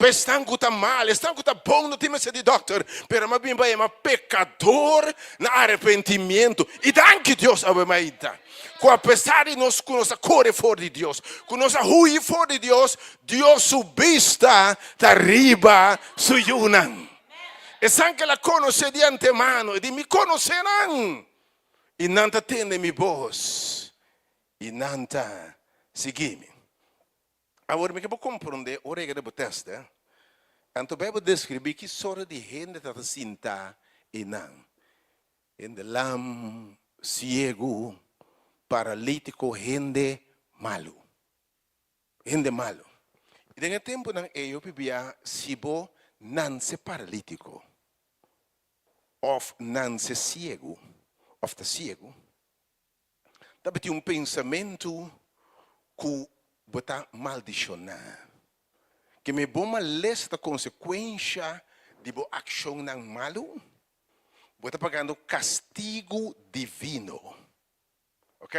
[SPEAKER 3] Estão com tá mal. Estão com tá bom no time de doctor. Pero mas bem vai é pecador na arrependimento. E danke Deus abemaita. Com apesar de nós com nossa corre fora de Deus, com nossa rui fora de Deus, Deus subista da riba suyunan. E sangue la conosce di antemano e di mi conosceran. E nanta tende mi voz. E nanta seguime. Agora me que vou compreender o rega de botesta. Anto Bible descreve que sora de gente tata sinta e não. En de lam, ciego, paralítico, gente malo. Gente malo. E nesse tempo não eu vivia sibo nanse paralítico. Of nanse ciego. Of the ciego. Dapat yung pensamento que bota maldicionar. Que me boma lesta consequência de bo ação ng malo. Bota pagando castigo divino. Ok?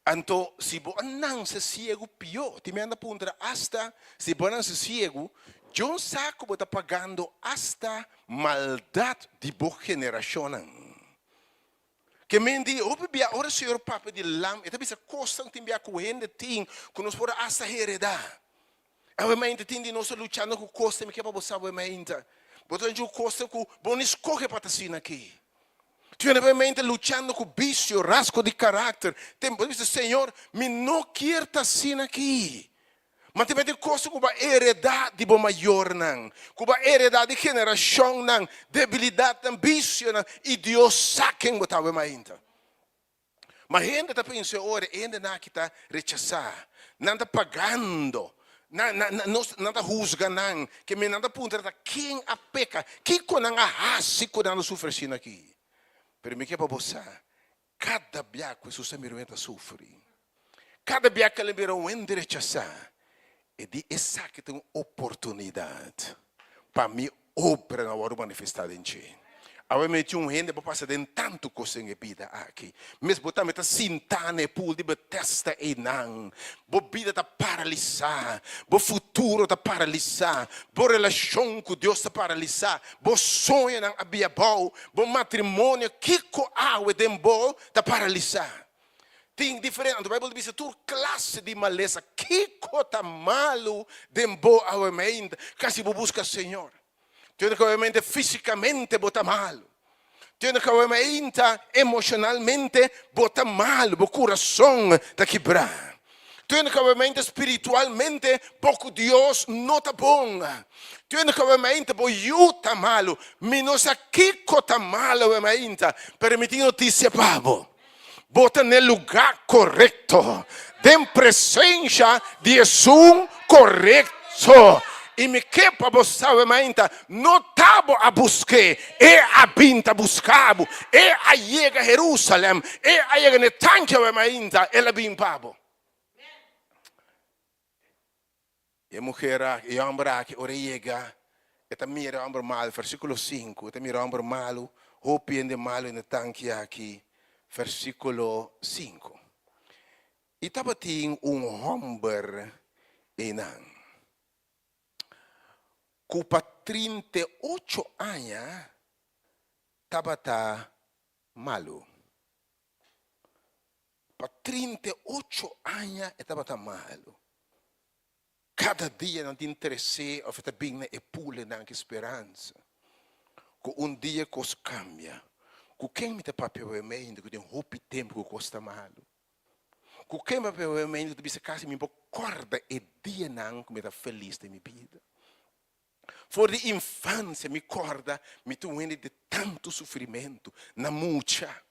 [SPEAKER 3] Anto, si bo anang sa ciego pio, ti me anda punta hasta, si bo anang sa ciego, John saco bota pagando hasta maldad de bo generacionan. Que mendi, bia ora senhor papa de lam, e tabi sa costang timbia kuhende ting, kunos fora hasta heredar. Ave mente tindi nós lutando com costa, me que para você ave mente. Botou em costa com bom escolhe para tasina aqui. Tu mente lutando com vício, rasgo de caráter. Tem visto Senhor, me não quer tasina aqui. Mas tem costa com a heredade de bom maior não, com a heredade de geração não, debilidade não, vício não, e Deus saquem botar ave mente. Mas ainda está pensando ora, ainda não está rechazar, não está pagando. Não está juzgando, que me nada punta da quem a peca, que quando a hasi quando sofre assim aqui. Pero me que para você, cada biaco isso se mirenta sofre. Cada biaco ele vira rechazar. E de essa que tem oportunidade para me obra na hora manifestada em ti. Agora me tinha gente para passar de tanto coisa em vida aqui. Mas botar me tá sintane pool de betesta e não. Bo vida tá paralisar, bo futuro tá paralisar, bo relação com Deus tá paralisar, bo sonho não abia bom, bo matrimônio que co água dembo tá paralisar. Tem diferente, a Bíblia diz que classe de maleza que co tá malo dembo água ainda, casi bo busca Senhor. Tiene que obviamente fisicamente bota mal. Tiene que obviamente emocionalmente bota mal, o coração está quebrado. Tiene que obviamente espiritualmente pouco Deus não está bom. Tiene que obviamente boiu está malo, menos aqui está mal obviamente, permitindo te sepavo. Bota no lugar correto, de presença de Jesus correto. E me que para você obviamente não estava a buscar, é a binta buscabo, é a chega a Jerusalém, é a chega ne tanque obviamente, ela bem pabo. E a mulher, e a homem que ora chega, e também era homem malo, versículo 5, e também era homem malo, hopiende malo ne tanque aqui, versículo 5. E estava tinha homem enang. Cupa 38 anos, estava malo. Para 38 anos, estava malo. Cada dia não te interesse, ou está bem e pule na esperança. Que dia coisa cambia. Que quem me está papel emendo, que tem roupa tempo que costa malo. Que quem me papel emendo, que diz que me acorda e dia não que me está feliz de minha vida. For de infância, me acorda, me tuende de tanto sofrimento, na mucha.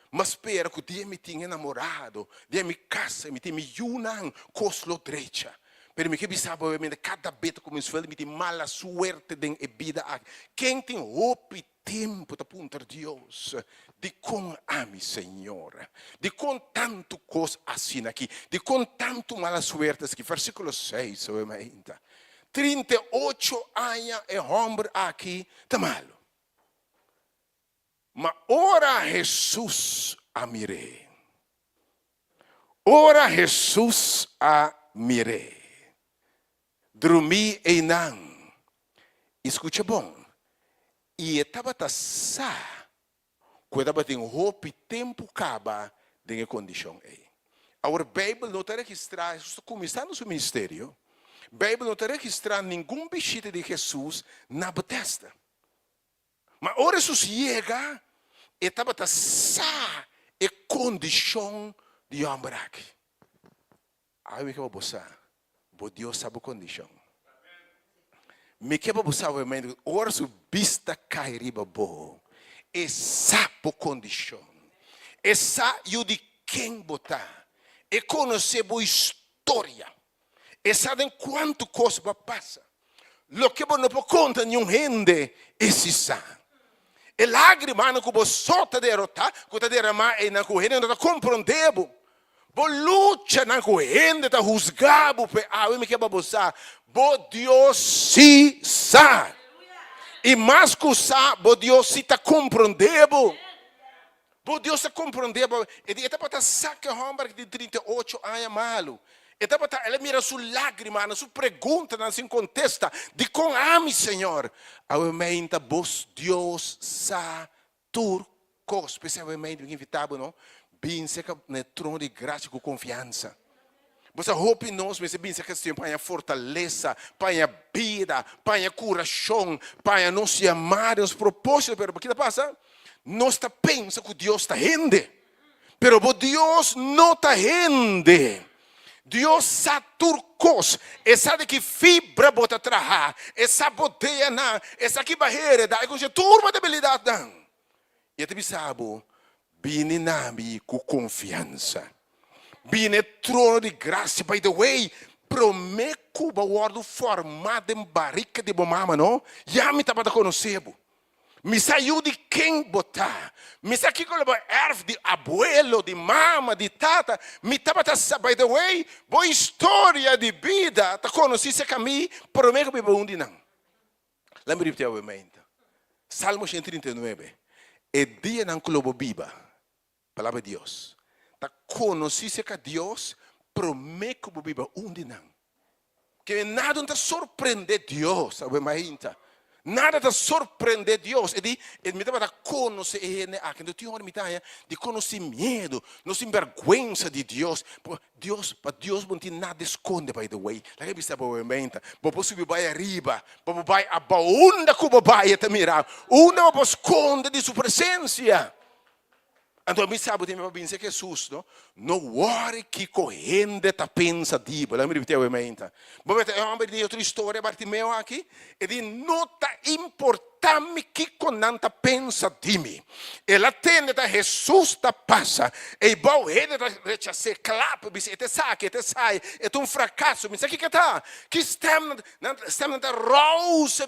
[SPEAKER 3] Mas espera que o dia me tinha namorado, dia me casa, me tinha me yunan, coslo drecha. Pero me que bisaba obviamente cada vez como isso me tem mala suerte den e vida aqui. Quem tem hope tempo da punta Deus de com ami Senhor, de com tanto coisa assim aqui, de com tanto mala suerte aqui. Versículo 6, obviamente. 38 anos é homem aqui, tá malo. Mas ora Jesus a mirei. Ora Jesus a mirei. Dormi e não. Escuta bom. E estava sa. Quando estava tem roupa e tempo acaba de condição aí. A Bíblia não está registrada, começando no seu ministério. A Bíblia não está registrada nenhum bichito de Jesus na Bethesda. Mas ora Jesus chega, e estava sa e condição de homem aqui. Aí me que você, Deus sabe a condição. Me que você sabe, ora su vista cai riba bo, e sabe a condição. E sabe o de quem botar. E conhece a história. E sabe quanto coisa passa. Lo que não pode contar nenhum gente, esse sabe. E lágrima não que sota derrotar, que está derramar e não que gente não compreendebo. Bo luta não que gente está juzgado, pe me que babosar. Bo Deus se sabe. E mais que sabe, bo Deus se está compreendebo. Bo Deus está compreendebo. E ele está para sacar homem de 38 anos malo. Então, ela mira sua lágrima, sua pergunta, se contesta, de com ame, Senhor. Obviamente, vos Deus sa turco, especialmente, invitado, não? Bem, seca no trono de graça com confiança. Você hope nós, mas bem, seca tem para a fortaleza, para a vida, para a coração, para nós amar, os propósitos, pero o que passa? Nós está pensa que Deus está rende, pero Deus não está rende. Deus sabe turcos, e sabe que fibra bota trabalhar, e sabe boteia não, e sabe que barreira dá, e com turma de habilidade não. E até sabe, bine nami com confiança, bine trono de graça, by the way, prometo ba guardo formado em barrica de bomama, não? Já me estava a conhecer. Me saiu de quem botar. Me saiu que eu ervo de abuelo, de mama, de tata. Me estava a by the way, boa história de vida. Tá conheci esse caminho, prometo que eu não. Lembra de obviamente. Salmo 139. É dia não clube biba. Palavra de Deus. Tá conheci esse que Deus prometo que eu biba não. Que nada não surpreende Deus, obviamente. Nada te surpreende Deus. E me dava da conhecer ele aqui. Não tinha hora de conhecer medo, não se envergüenza de Deus. Para Deus não tem nada esconde, by the way. Lá que está obviamente. Você subir vai arriba, você vai abaunda que você vai te mirar. Uma você esconde de sua presença. Então, me sabe, tem para pensar que Jesus, não worry que corrente está pensa diba. Lembra de obviamente. Você é homem de outra história, Bartimeu aqui, e diz, não está importante que conanta pensa de mim. Ela tem que Jesus está passa, e bom, ele rechaça, clapa, e sai, é fracasso, mas aqui que está, que estamos na rosa,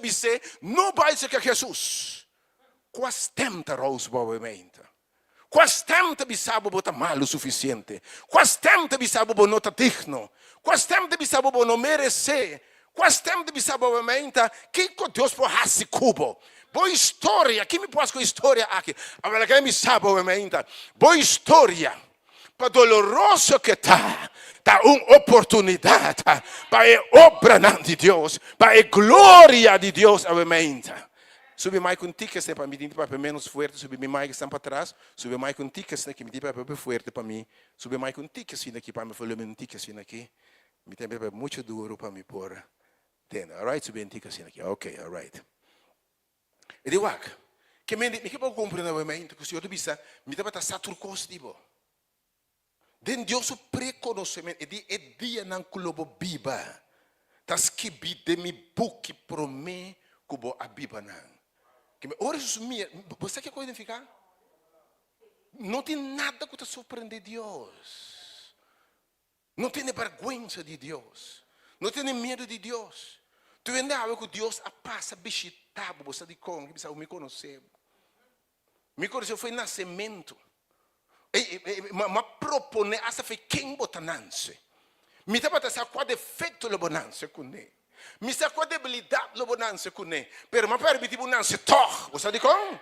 [SPEAKER 3] não vai ser que Jesus. Quase tempo rosa, obviamente. Quase tempo bisabo bota mal o suficiente. Quase tempo bisabo não está digno. Quase tempo bisabo não merece. Quase tempo bisabo obviamente que Deus pode fazer cubo. Boa história, que me pode com história aqui. Agora que me sabe obviamente. Boa história. Para doloroso que está uma oportunidade para a obra de Deus, para a glória de Deus obviamente. Subi mais com ticas para mim, para menos forte, subi mais que estão para trás, subi mais com ticas que me tem para forte para mim, subi mais com ticas aqui para me falar com ticas aqui, me tem para muito duro para me pôr, alright, subi ticas aqui, ok, alright. E de wak, que me que pode compreender obviamente que o senhor bisa, me tem para estar turcos tipo. Den Deus o preconhecimento, e dia não clube biba, tas que bi de me buque prome cubo a biba não. Ora, você quer codificar? Não tem nada que te surpreender Deus. Não tem vergonha de Deus. Não tem medo de Deus. Tu andava com Deus a passa visitar, você de como, que me conhecer. Me conheceu foi nascimento. Mas propone essa foi quem bota nanse. Me tá bota essa qual defeito lo bonança com ele. Me sa qual debilidade lo bonança com ele. Pero ma permiti bonança toch, você de como?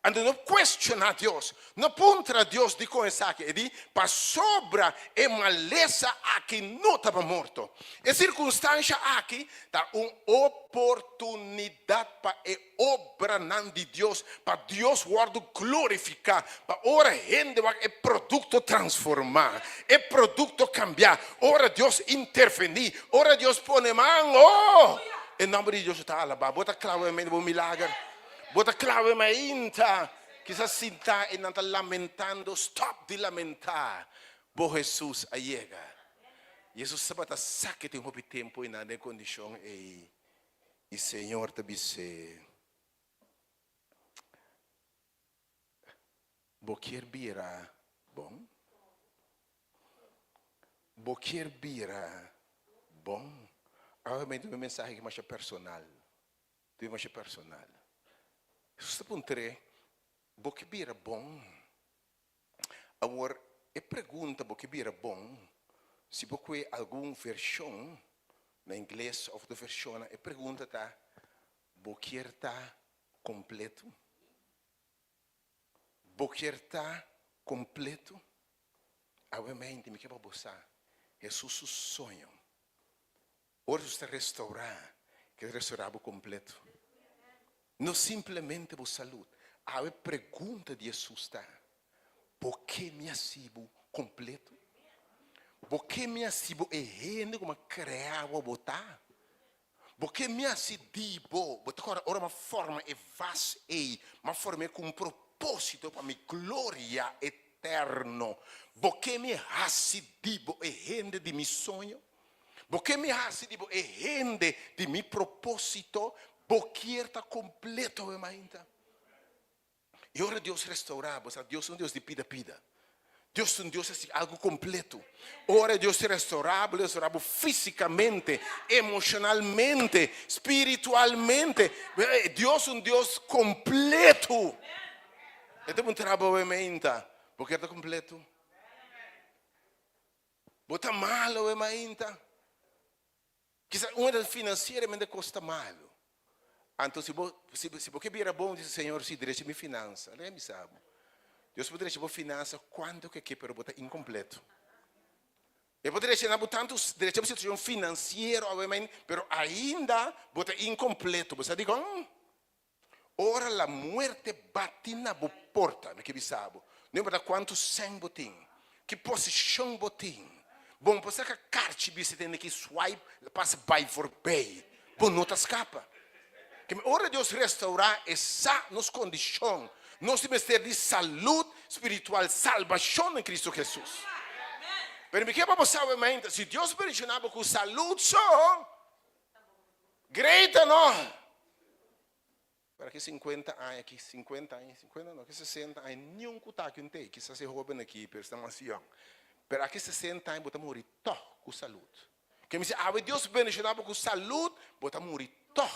[SPEAKER 3] Ando não questiona Deus, não contra Deus de coisa que ele para sobra e maleza aqui não estava morto. E circunstância aqui tá uma oportunidade para a obra de Deus, para Deus guarda glorificar, para ora gente vai é produto transformar, é produto cambiar, ora Deus intervenir, ora Deus põe mão, oh, em nome de Deus está lá, bota claro em meio do milagre. Bota clave mainta, quizás sinta e não está lamentando, stop de lamentar. Bo Jesus llega. Jesus sabata saque tem um tempo e na condição e Senhor te disse, bo quer bira bom, bo quer bira bom. Agora tem uma mensagem que mais personal, tem mais personal. Se puntere, porque bira bom. Agora, e pergunta porque bira bom, se porque alguma versão na inglês ou da versão, e pergunta tá, porque está completo? Porque está completo? Obviamente, me quer você, Jesus o sonho. Hoje está restaurar, que restaurar o completo. Não simplesmente por saúde. A pergunta de Jesus está: por que me asibo completo? Por que me asibo e rende como criava botar? Por que me asibo botar ora uma forma e vasta e uma forma com propósito para minha glória eterno? Por que me asibo e rende de meu sonho? Por que me asibo e rende de meu propósito? Porque está completo, ainda. E ora Deus restaurava, Deus é um Deus de pida. Deus é um Deus assim, algo completo. Ora Deus restaurava fisicamente, emocionalmente, espiritualmente. Deus é um Deus completo. Então, um trabalho, ainda. Porque está completo. Bota malo, ainda. Quizás uma das financeiramente custa malo. Então, se você vira bom, diz o Senhor, se dirige minha finança. Não é me sabe. Deus poderia dirigir a finança quando que para botar incompleto. Ele poderia dirigir tanto dirigir a situação financeira, obviamente, mas ainda botar incompleto. Você diz, ora a morte bate na porta, que me sabe. Não importa quanto sangue botim, que posição botim. Bom, você que a carta você tem que swipe, passa by for pay. Bom, não te escapa. Que ora Deus restaurar essa nos condição, nos ministério de saúde espiritual, salvação em Cristo Jesus. Mas me quer para você saber, se Deus permisionava com saúde só, greita não. Para que 50 anos, aqui 50 anos, 50 não, que 60 anos, nenhum cutaque não tem, que se roubam aqui, pero estamos assim, pero aqui 60 anos, bota morrer tó com saúde. Que me diz, Deus permisionava com saúde, bota morrer tó.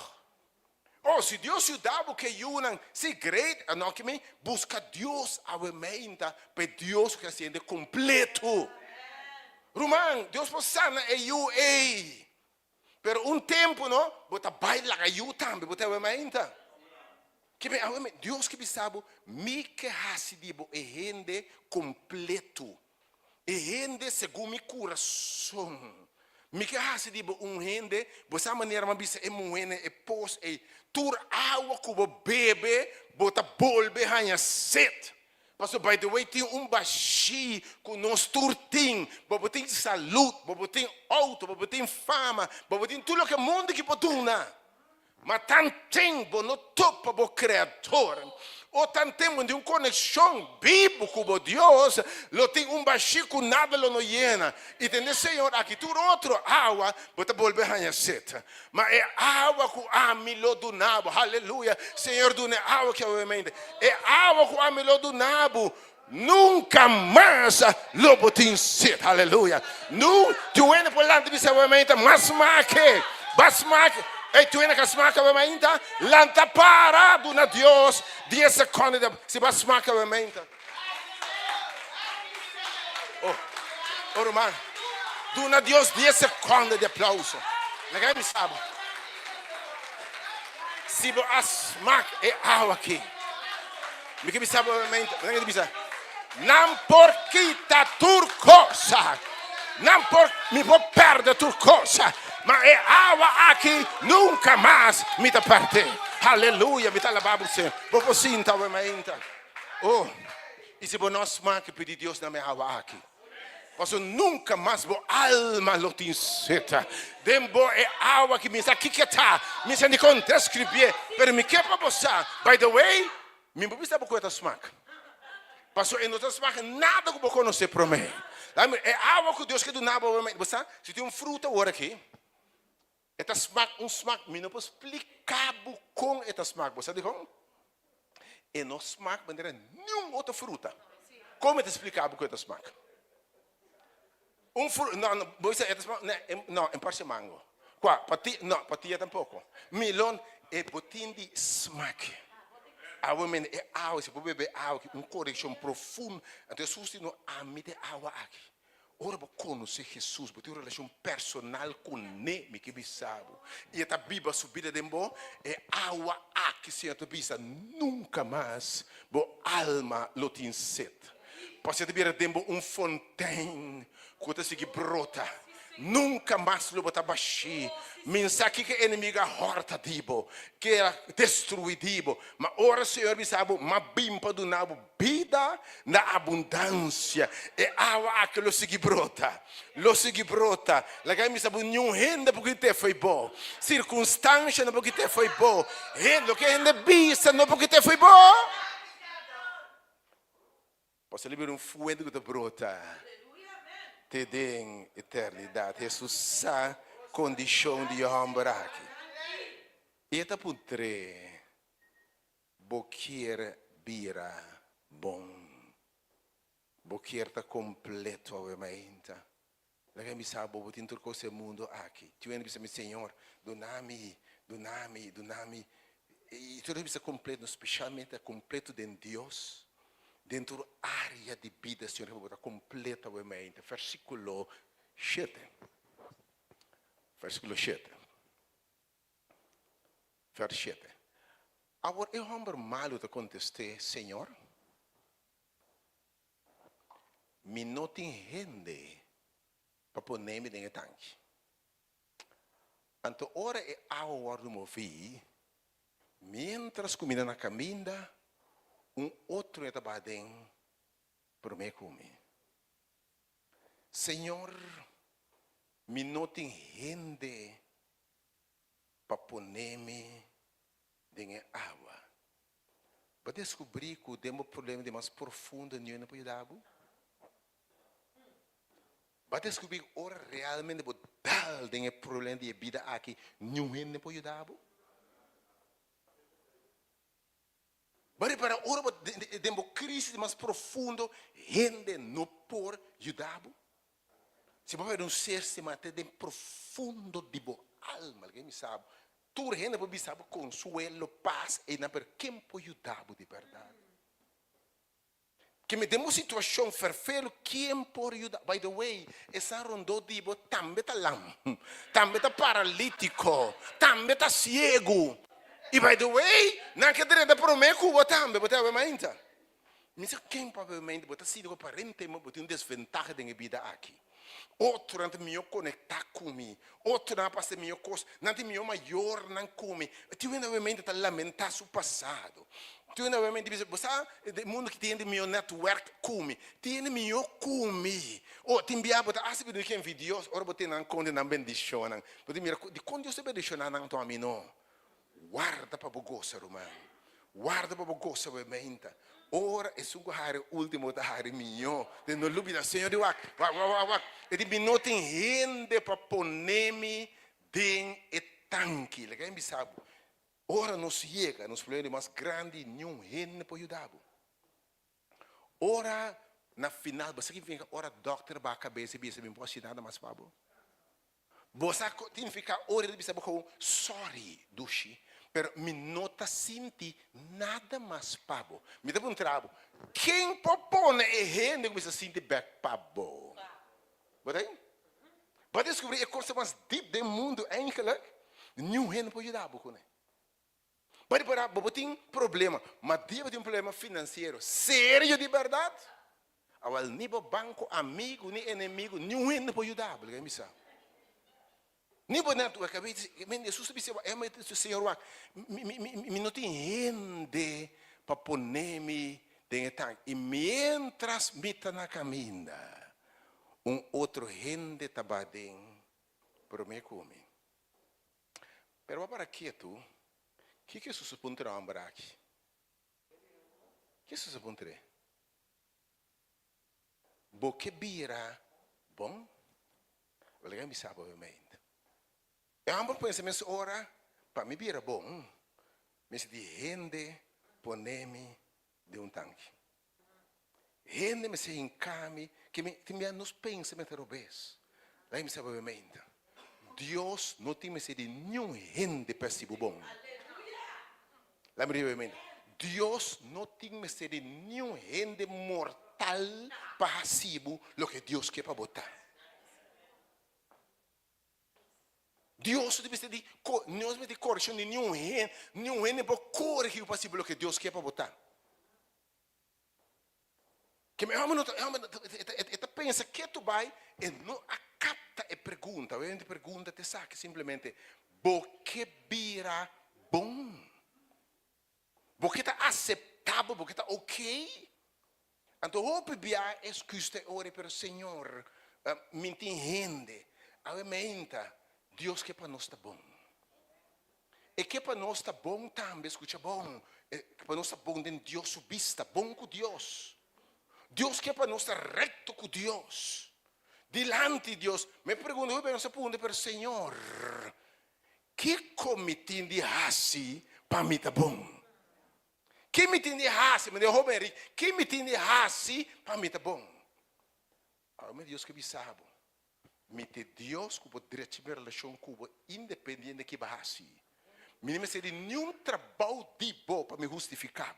[SPEAKER 3] Oh, se Deus ajudava que eu não se great, não que me busca Deus a mente para Deus que se ende completo. Romano, Deus pode sanar eu pero tempo não, bota baila eu também, bota a mente. Que me Deus que me sabe, me que hasidibo e rende completo, e rende segundo meu coração. Me que hasidibo rende, você maneira uma bisa é moene é pos é tur água que bebe, bota bolbe hanha set. Pastor, by the way, tem baixi com nós turtim, bobotim saúde, bobotim auto, bobotim fama, bobotim tudo que o mundo que potuna. Mas tanto no topo do Criador, ou tanto de uma conexão bíblica com Deus, lo tem baixi com nada lo não llena. E tem Senhor aqui tu outro água, bota volver a seta. Mas é água que ami lo do nabo, aleluia. Senhor do água que obviamente é água que ami lo do nabo. nunca mais lo botin sit. Aleluia. Nu, tu ene por lante bisa wementa, mas make. Bas make. E tu ene kas make wementa, lanta para do na Deus 10 segundos se bas make wementa. Oh, Romano. Do na Deus 10 segundos de aplauso. Legal me sabe. Se as mak e água aqui. Me que me sabe wementa, não bisa. Não por quita turcosa. Não por me vou perder turcosa. Mas é água aqui nunca mais me te perder. Aleluia, me tá lavando você. Vou sinta wementa. Oh, e se nós mak pedir Deus na minha água aqui. Posso nunca mais bo alma lo tinseta. Dembo é água que me está aqui que tá. Me sente com descrever. Pero me que para você. By the way, me não precisa botar smack. Passou em outras smack nada que eu conhecer para mim. É água que Deus quer do nada para mim. Você se tem fruta agora aqui. Esta smack smack me não posso explicar com esta smack. Você diz como? E não smack bandeira nenhuma outra fruta. Como é te explicar com esta smack? Não, você não, em parte mango. Qua, patia tampouco. Melão é botin de smack. A women é água, se pode beber água, correção profunda. Então, Jesus não amite água aqui. Ora, vou conhecer Jesus, vou ter uma relação personal com ele, que sabe. E esta Bíblia subida de mim é água aqui, se tu bisa nunca mais, bo alma lo tin set. Pode ter tempo fontaine. Quando se brota, nunca mais lo bota baixi. Mensagem que inimiga horta dibo, que era destruído. Mas ora Senhor me sabe, mas bimpa do nabo vida na abundância. É água que lo se brota, Lagai me sabe nenhum renda porque te foi bom, circunstância não porque te foi bom, renda que renda bisa não porque te foi bom. Posso liberar fuego que te brota. Te den eternidade. Jesus sa condição de homem aqui. E tá por três. Boquier bira bom. Boquier tá completo obviamente. Laga mi sabe o botin turco esse mundo aqui. Tu ainda pensa, Senhor, donami. E tudo isso completo, especialmente completo de Deus. Dentro da área de vida, Senhor, vou botar completamente. Versículo 7. Versículo 7. Vers 7. Agora, eu homem malo te contestei, Senhor, me não tem rende para pôr-me dentro do tanque. Então, ora é a hora do mover, mientras comida na caminha, outro é trabalhando por mim comer. Senhor, me não tem rende para pôr-me dentro da água. Para descobrir que temos problema de mais profundo não pode dar. Para descobrir que ora realmente pode dar dentro do problema de vida aqui não pode dar. Mas para ora temos crise mais profundo, gente não pode ajudar. Se você ver ser se manter dentro profundo de boa alma, alguém me sabe. Tu gente pode saber consuelo, paz e não per quem pode ajudar de verdade. Que me demos situação ferfelo, quem pode ajudar? By the way, essa rondou de boa também está lam, também está paralítico, também está cego. E by the way, não quer dizer para mim que o também botar a mente. Mas quem pode mente botar se do parente me botar desvantagem da vida aqui. Outro não me conectar comigo, outro não passa minha coisa, não tem meu maior não come. Tu ainda mente tá lamentar o passado. Tu ainda mente diz, você o mundo que tem meu network come, tem meu come. Oh, tem bia botar assim do que vídeos, ora botar não conde não bendição não. Botar mira de quando eu se bendição não to a mim não. Guarda para bogosa, romano. Guarda para bogosa, mente. Ora é sugo hari último da hari minho. De no lubi da Senhor de wak. E de não tem rende para poner-me dentro e tanque. Legal, me sabe. Ora nos chega, nos problemas mais grandes, nenhum rende para ajudar. ora na final, basta que fica ora doctor ba cabeça e bisa, não pode nada mais pabo. Você tem que ficar ora de bisa com sorry, dushi. Pero me nota sinti nada mais pabo. Me dá um trabo. Quem propõe é gente que me sente back pabo. Wat aí? Para descobrir a coisa mais deep do mundo, eigenlijk, nenhum gente pode ajudar com ele. Para tem problema, mas tem um problema financeiro sério de verdade. Ao nível banco, amigo, nem inimigo, nenhum gente pode ajudar, porque me sabe. Nem pode não, acabei de dizer, Jesus disse, Senhor, me não tem gente para poner-me dentro tanque. E mientras me está na caminha, outro gente está badem para me comer. Pero para quieto, que Jesus apontará a aqui? Que Jesus apontará? Boque bira bom? Olha, me sabe obviamente. Eu amo pensar nessa hora, para me bira bom, mas de gente poner-me de um tanque. Gente me se encame, que me nos pensa me terobês. Lá me sabe obviamente. Deus não tem me se de nenhum gente passivo bom. Lá me obviamente. Deus não tem me se de nenhum gente mortal passivo, lo que Deus quer para botar. Deus não me de correção de nenhum gente para corrigir o passivo, lo que Deus quer para botar. Que me pensa que tu vai e não acata e pergunta. A gente pergunta, te sabe simplesmente, porque vira bom? Porque está aceitável, porque está ok? Então, eu pedi a excusa ora para o Senhor, me entende, obviamente, Deus que para nós está bom. E que para nós está bom também, escuta bom, que para nós está bom de Deus subista, bom com Deus. Deus que para nós está reto com Deus. Delante de Deus, me pergunto, eu penso para o Senhor, que comitê de assim para mim está bom? Que me tem de assim, me deu Robert, que me tem de assim para mim está bom? Ah, meu Deus que me sabe. Me te Deus que poderia ter relação com o independente de que bahasi. Me não se de nenhum trabalho de bom para me justificar.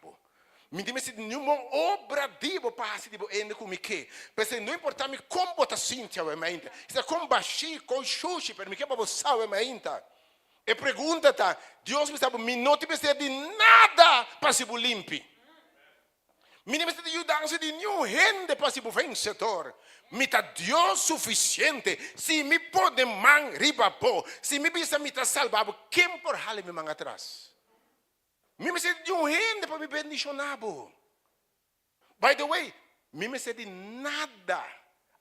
[SPEAKER 3] Me não se de nenhuma obra de bom para assim de bom ainda com me que. Porque não importa me como botar Cíntia ou ainda. Se com baixi, com xuxi, para me que para você ou ainda. E pergunta tá, Deus me sabe, me não te precisa de nada para se limpe. Me não precisa de ajuda de nenhum gente para se vencedor. Me está Deus suficiente. Se me pode man riba po, se me precisa me está salvado, quem por hale me man atrás? Me precisa de um gente para me bendicionar. By the way, me precisa de nada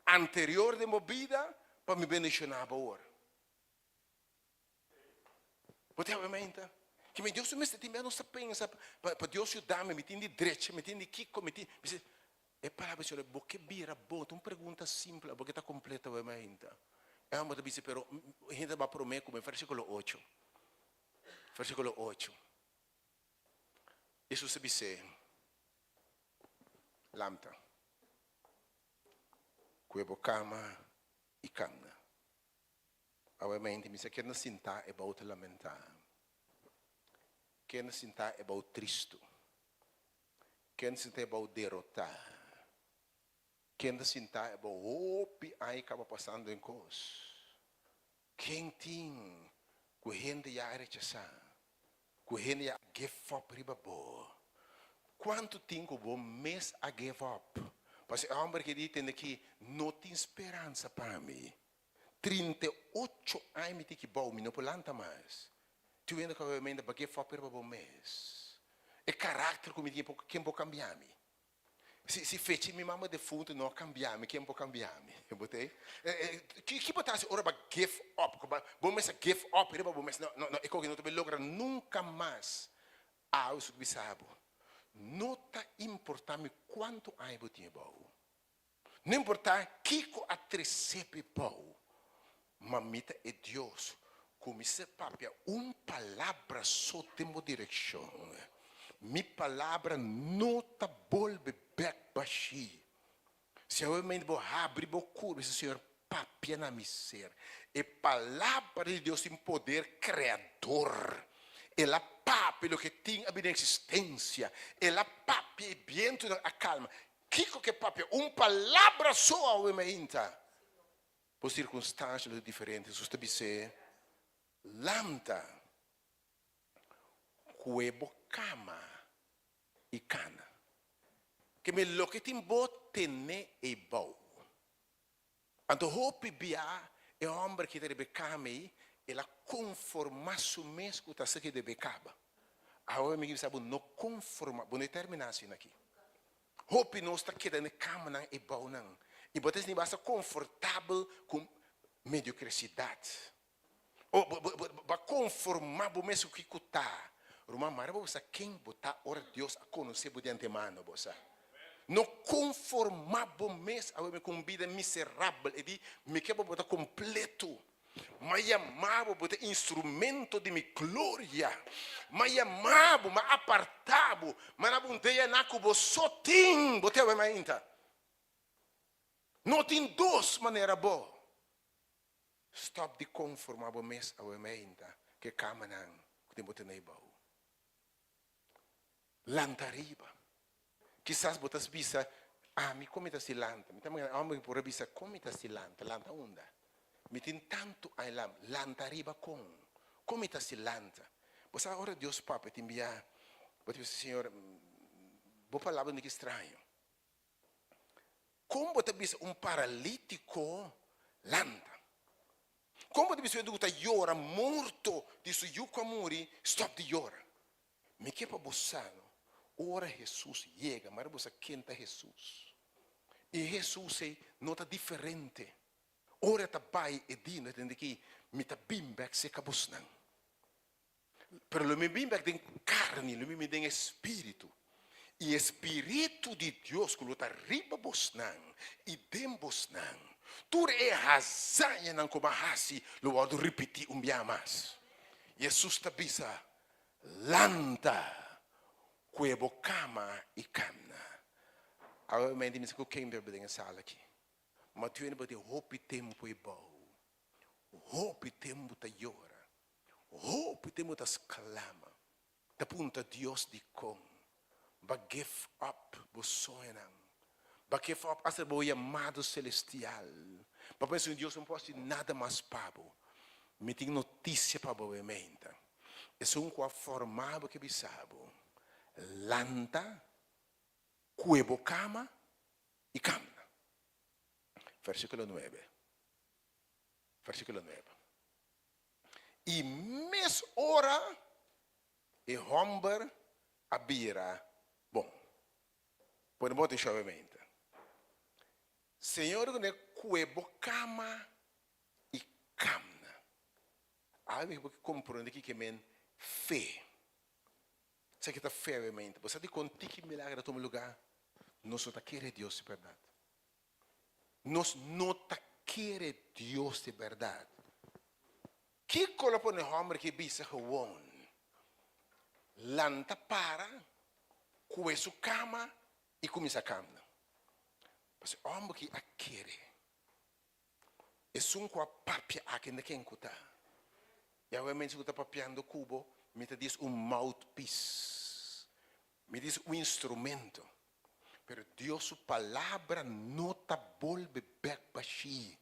[SPEAKER 3] anterior de minha vida para me bendicionar agora. Você obviamente que me Deus me está tendo não pensa para Deus ajudar-me, me tem de direita, me tem de kiko, me tem. É para Senhor, porque vira bom, uma pergunta simples, porque está completa obviamente. É uma coisa, pero a gente vai prometer como versículo 8. Versículo 8. Isso se diz, lamta, cuebo cama e cama. Obviamente, me se quer não sentar é para lamentar. Quer não sentar é para triste. Quer não sentar é para derrotar. Quem não sentar é para opi aí acaba passando em coisas. Quem tem que gente já rechazar, que gente já give up riba boa. Quanto tempo vou mês a give up? Porque a homem que diz que não tem esperança para mim. 38 anos que bom, não planta mais. Tu ainda que eu me ainda give up riba bom mês. É caráter que me diz quem pode cambiar me. Se fece minha mamãe defunto não cambiar me, quem pode cambiar me? Eu botei. Que botasse ora para give up, bom mês give up riba bom mês. Não, é que não te logra nunca mais. Ah, isso que sabe. Nota importante quanto aibo tinha bom. Não importa que co atrecepe bom. Mamita é Deus. Como se papia palavra só tem direção. Mi palavra não te volve back baixi. Se eu me vou abrir o curso, esse Senhor papia na mi ser. E palavra de Deus tem poder criador. Ela papia o que tem a minha existência. Ela papia e viento a calma. Kiko que papia, palavra só ao me inta. Por circunstâncias diferentes, você dice, lanta, cuebo cama e cana. Que me lo que timbo tene e bau. Anto hopi bia e homem que deve came ela conforma su mes com o que deve caba. Agora me diz não conforma, não termina assim aqui. Hopi não está querendo cama não e bau não. E botas nem basta confortável com mediocridade. Ou ba conformar o mesmo que está. Roma mara você quem botar ora Deus a conhecer de antemano você. Não conformar mês a me com vida miserável e de me quebra botar completo. Mas amava botar instrumento de minha glória. Mas amava, mas apartava, mas não bundeia na cubo só tem, botar o ainda. Não tem duas maneiras boas. Stop de conformar o mês a ainda que caminham que tem botar na bau. Lantariba. Quizás botas bisa, mi come ta silanta. Mi tamang amo por bisa come ta silanta, lanta onda. Mi tin tanto ai lam, lanta riba come ta silanta. Pues ahora Dios Papa te envía, pues dice Señor, vos palabras ni que extraño. Como botas bisa paralítico lanta. Como botas bisa tu llora morto, dice yo muri, stop de llora. Me quepa bosano. Ora Jesus chega, mas você quenta Jesus. E Jesus não está diferente. Ora está pai e dino, entende que me está bimbek se cabosnan. Pero o meu bimbek tem carne, o meu tem espírito. E espírito de Deus que está riba bosnan e dem bosnan. Tur é razão não como hasi, lo vou repetir dia mais. Jesus está bisa, lanta. Cuebo cama e camna. Agora me diz que quem bebe na sala aqui. Mas tu ainda pode hope tempo e bom. Hope tempo ta llora. Hope tempo ta exclama. Ta punta Deus de com. Ba give up bo sonham. Ba give up asa bo chamado celestial. Ba penso em Deus não pode nada mais pabo. Me tem notícia para o emenda. É um qual formado que bisabo. Lanta, cuebo cama y camna. Versículo 9. Versículo 9. Y mes hora e hombre abira bom. Podemos deixar obviamente. Senhor, ne cuebo cama y camna. Algo que compreende aqui que men fé. Você que está fervamente, você tem contigo que milagre a todo lugar. Nós não queremos Deus de verdade. Nós não queremos Deus de verdade. Que coloca no homem que bisa gewoon? Lanta para, com sua cama e começa a cama. Mas o homem que a quer, é um com a papia aqui na quem está. E a gente está papiando cubo. Me diz mouthpiece. Me diz instrumento. Pero Deus, sua palavra não te volve back baixi.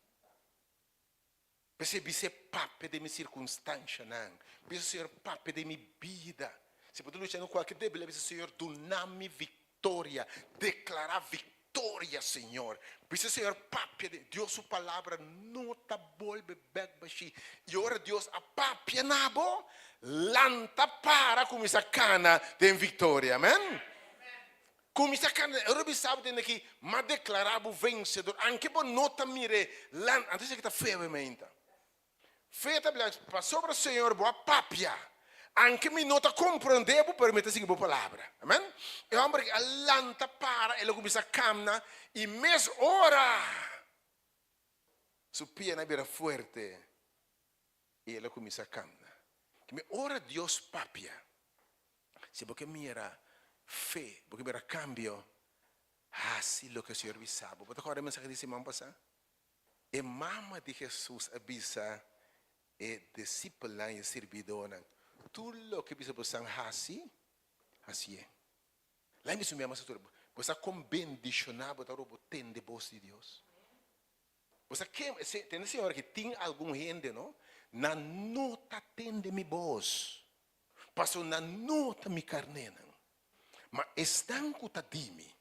[SPEAKER 3] Você ser papo de minha circunstância, não. Você ser papo de minha vida. Se pode lutar no qualquer débito, você Senhor, dá-me vitória. Declarar vitória, Senhor. Você Senhor, papo de Deus, sua palavra não te volve back baixi. E ora Deus, a papo na boa. Lanta para come essa cana tem vitória, amém? Come essa cana, eu não sabe que mas declarava o vencedor, anche por nota mire, antes que está fervamente. Feita para sobre o Senhor boa papia, anche me nota compreender por permitir seguir boa palavra, amém? E o homem que lanta para, ele come essa cana e mês hora, sua pierna era forte e ele come essa cana. Que me ora Deus papia. Se porque mira fe, porque mira cambio, así lo que el Señor avisaba. ¿Vos te acuerdas el mensaje de semana pasada? E mamá de Jesus avisa e discípula e servidora. Tudo que precisa passar assim é. Lá em minha mãe você com bendicionado para o tem de voz de Deus. Você tem senhora que tem algum gente, não? Na nota tem de mi voz. Passou na nota mi carnena. Mas estão com tadimi.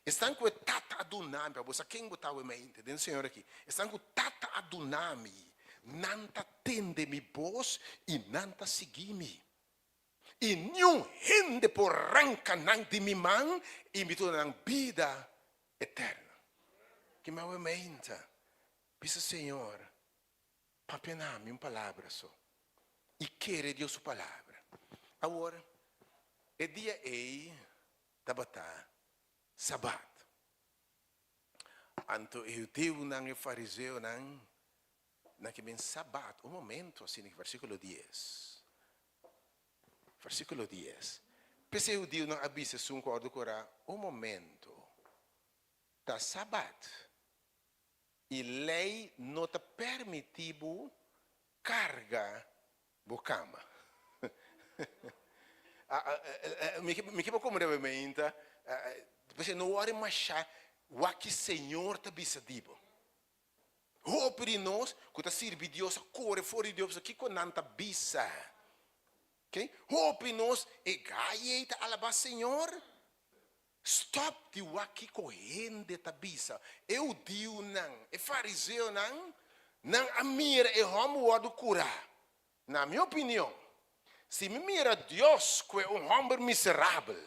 [SPEAKER 3] Estão com tata adunami. Você quem botar o mente? Tem senhora aqui. Estão com tata adunami. Nanta tende mi voz e nanta seguimi. E nenhum gente por arranca nang de mi man e me torna nang vida eterna. Que meu mente. Pisa Senhor. Papenami uma palavra só. E querer Deus sua palavra. Agora, é dia ei tabata sabat. Anto eu teu nang e fariseu nang naquele sabat, um momento assim, no versículo 10. Versículo 10. Pensei o dia não avisa se um cordo corá, um momento. Da sabat. E lei não te permitivo carga bo cama. Me que como deve mente, você não ora machar o que Senhor te avisa dibo. Hope de nós, que está servindo Deus, corre fora de Deus, aqui com nanta bisa. Okay? Hope nós, e gaie ta alaba Senhor. Stop de waki correndo ta bisa. Eu digo não, e fariseu não amira e homo wado cura. Na minha opinião, se me mira Deus, que é homem miserável,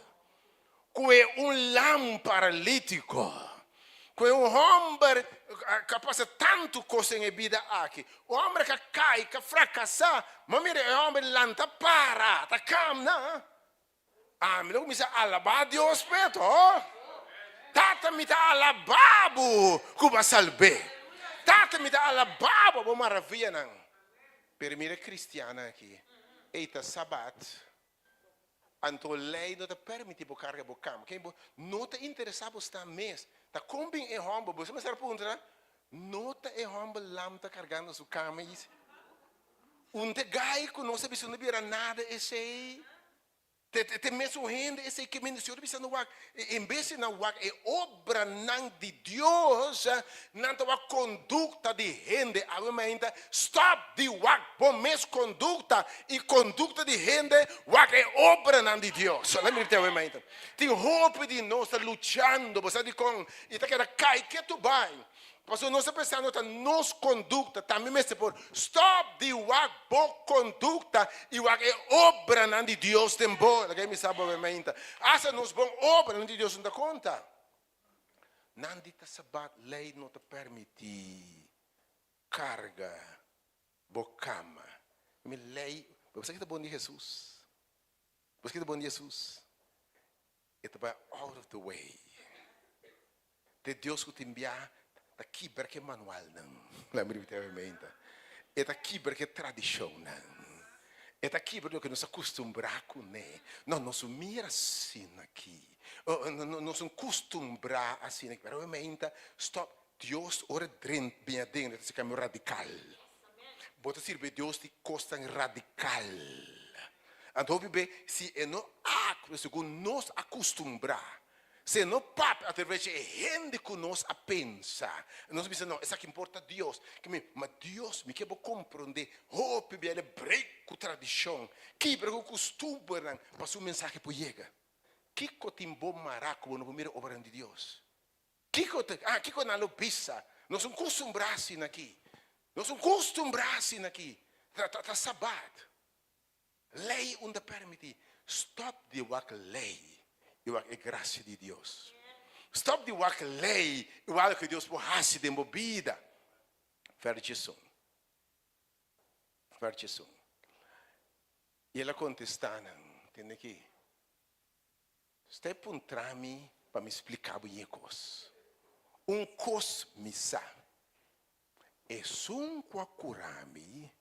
[SPEAKER 3] que é lam paralítico, que é homem que passa tanto coisa em vida aqui. O homem que cai, que fracassa, mas mira, o homem lanta para, tá calma. Me não começa a alabar Deus, Pedro. Tata me dá alababo, cuba salve. Tata me dá alababo, boa maravilha, não. Pero mira cristiana aqui. Eita sabat. Anto lei não te permite bo carga bo cam. Quem não te interessava estar mês. Tá combin e homem, você me serve perguntar. Não te e homem lam tá carregando sua cama isso. Te gai que não sabe se não vira nada esse. Te mesmo rende esse que me senhor bisa no wak. Em vez de na wak é obra não de Deus, não te wak conduta de rende. Ainda stop de wak bom mes conduta e conduta de rende wak é obra não de Deus. Let me tell you ainda. Tem roupa de nós lutando, você de com e tá querendo cai que tu vai. Pastor, nós pensando que nos conduta também mesmo por stop de wak boa conduta e wak é obra não de Deus tem boa. Alguém me sabe obviamente. Essa nos bom obra não de Deus não dá conta. Não de sabat lei não te permite carga bocama. Me lei, você que é bom de Jesus. Você que é bom de Jesus. It vai out of the way. De Deus que te enviar aqui porque é manual não, lamentavelmente. É aqui porque é tradição não. É aqui porque nos acostumbramos com né. Não, nós mira assim aqui. Nós acostumbrar assim aqui. Pero realmente, stop. Deus ora dentro, bem dentro, esse caminho radical. Bota servir Deus de costa radical. Então, se é não há, segundo nós acostumbrar. Se não papo através de gente que nós a pensar, nós pensamos, não, isso aqui importa Deus. Mas Deus me quer compreender, hope ele break com tradição, que break com costume, para o mensagem para chegar. Que cotimbo maraco no primeiro obra de Deus. Que não pisa, nós somos acostumbrados aqui. Nós somos acostumbrados aqui. Tá sabat. Lei onde permite, stop de wak lei. E a graça de Deus. Stop de wak lei, o que Deus porrasse de movida. Vertição. E ela contestando, entende aqui? Você para mim para me explicar bem coisa. Cos missa. É com a curami,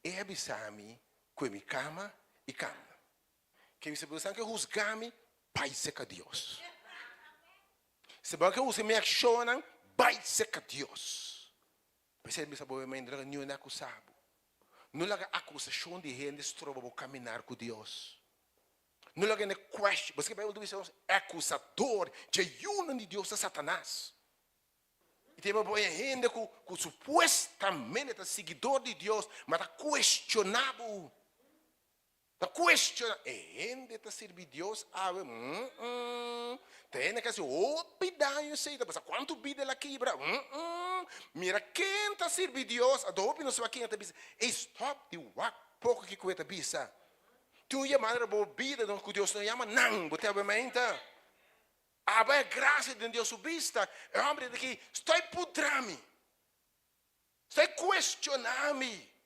[SPEAKER 3] é avisar-me que me cama e cama. Que me se que rusgar-me baise ka Dios. Sebab que usa me accionam, baise ka Dios. Mas ele me sabe bem, não é nem acusado. Não é acusação de gente estroba para caminhar com Deus. Não é question, porque a Bíblia diz acusador, de uno de Deus é Satanás. E tem uma gente que supostamente é seguidor de Deus, mas está questionável. Está questionando. Gente está servindo Deus. Tem que ser pedaço, sei. Quanto vida ela quebra? Mira, quem está servindo Deus? A dope não sabe quem está bisa. Stop de walk pouco que coisa bisa. Tu ia mandar a boa vida, não que Deus não chama, não, bote a mente. A boa graça de Deus subista, é o homem que estou pudrando-me. Estou questionando-me.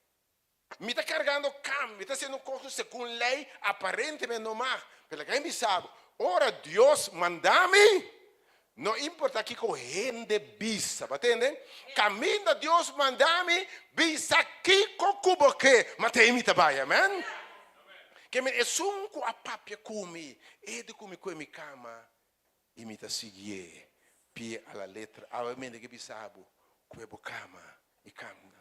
[SPEAKER 3] Me está carregando cambio, me está sendo coisa segundo lei, aparentemente normal. Pelo que me sabe, ora Deus manda-me, não importa que corrente bisa, entende? Caminho de Deus manda-me, bisa aqui com cubo que, mas tem me trabalho, amém? Que me é sunco a papia come, e de come com a minha cama, e me está seguindo, pie a la letra, a mente que bisabo, com a cama e cama.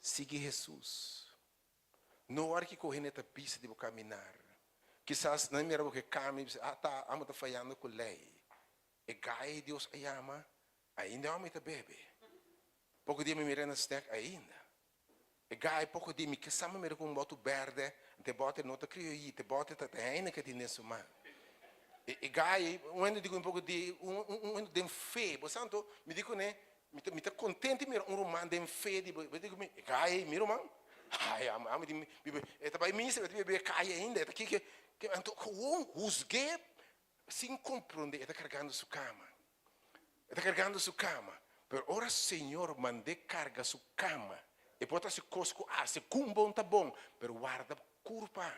[SPEAKER 3] Siga Jesus. Não hora que correr nessa pista de caminhar. Quizás não me que caminho, tá, amo tá falhando com lei. E gai Deus ama, ainda amo tá bebe. Pouco dia me mira na snack ainda. E gai pouco dia me que sama me com um boto verde, te bota nota crioi, te bota tá ainda que tem nesse mal. E gai, um digo um pouco de de fé, por santo, me digo né me está contente mir romano de fé de digo me cai mir romano ai amo de eta vai mim se vai cai ainda eta que anto rusgue sem compreender está carregando sua cama pero ora Senhor mande carga sua cama e bota se cosco se cumbon tá bom pero guarda curva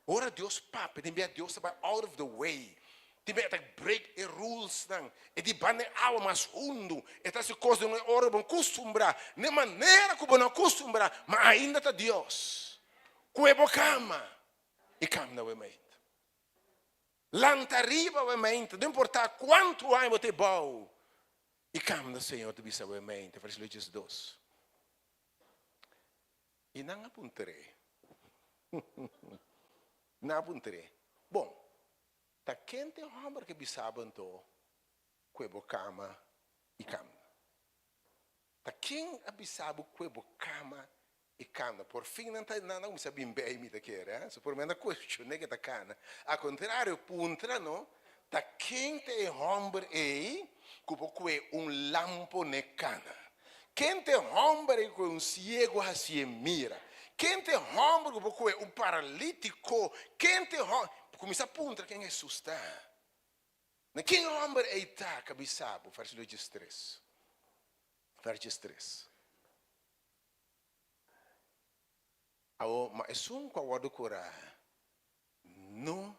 [SPEAKER 3] ora Deus papa tem Deus vai out of the way. Ti beta break the rules nang. E di bane awa mas undo. E ta se coisa não é hora bom costumbrar. Ne maneira que bom costumbrar. Mas ainda tá Deus. Cuebo cama. E cama na mente. Lantariba na mente. Não importa quanto ano você bom. E cama do Senhor te bisa na mente. Versículo 2. E não apuntarei. Não apuntarei. Bom. Ta quente homem que bisaban to cuebo cama e cama. Ta quem abisabo cuebo cama e cama. Por fim não sabe bem me daquele, se por menos question que ta cana. A contrário puntra no ta quente homem é cubo cue lampo ne cana. Quente homem com ciego assim mira. Quente homem cubo cue paralítico. Quente homem começa a apontar quem Jesus está. Quem homem é está, cabisabo, versículo 3. Versículo 3. Mas um com o cora não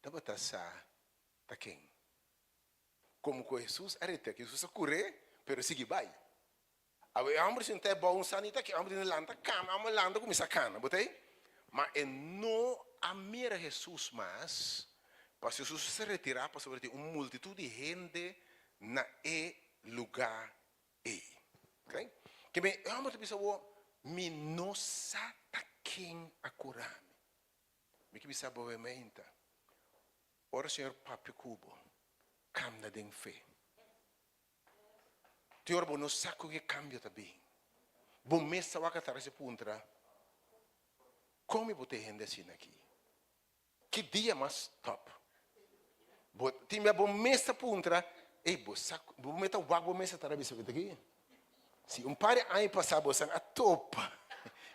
[SPEAKER 3] dá para tá quem? Como com Jesus, arreta que Jesus corre, pero sigue vai. A homem se não é bom sanita que homem não landa cama, homem landa começa a cana, botei? Mas não a mira Jesus mas para Jesus se retirar para sobre uma multitud de gente na lugar ok? Que me amo te bisa me nossa ta quem a curar me que bisa boementa ora Senhor papi cubo camna den fé ti ora bono sacco che cambia também bom messa waka tarase puntra come potete gente assim aqui que dia mais top. Tinha bom mesa puntra, e bom meta wago mesa tarabisa aqui. Se par aí passava san a top.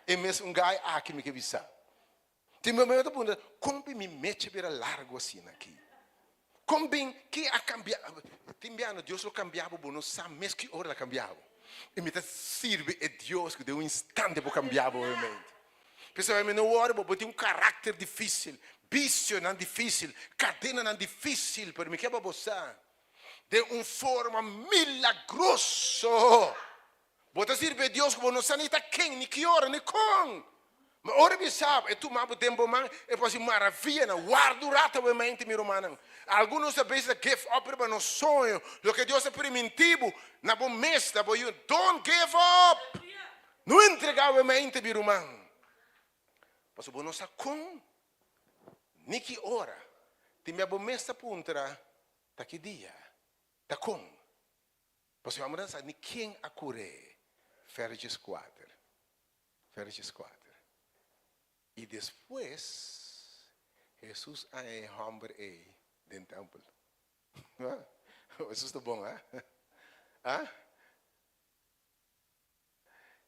[SPEAKER 3] E mesmo guy aqui me que visa. Tinha meta puntra, como me mete para largo assim aqui. Como bem que a cambiar, tinha Deus lo cambiava, bom não sabe mesmo que hora cambiava. E me serve é Deus que deu instante para cambiar obviamente. Pessoal, me não ora, porque tem caráter difícil. Vício não difícil, cadena não difícil, para me que você de uma forma milagrosa. Bota servir Deus como não sanita quem, nem que hora, nem com. Ma ora vi sabe, e tu ma tempo man, e poi si maraviglia, na guardurata o mente mi romano. Alguns vezes give up para no sonho, lo que Deus é primitivo, na bom mês, na bom you, don't give up. Não entregar o mente mi romano. Mas o bono sa com, niki ora, ti mi bom mês ta puntra, ta que dia, ta com. Mas o amor sa ni quem acure, Férges 4. Férges 4. E depois, Jesus é homem aí dentro do templo. Isso está bom, hein?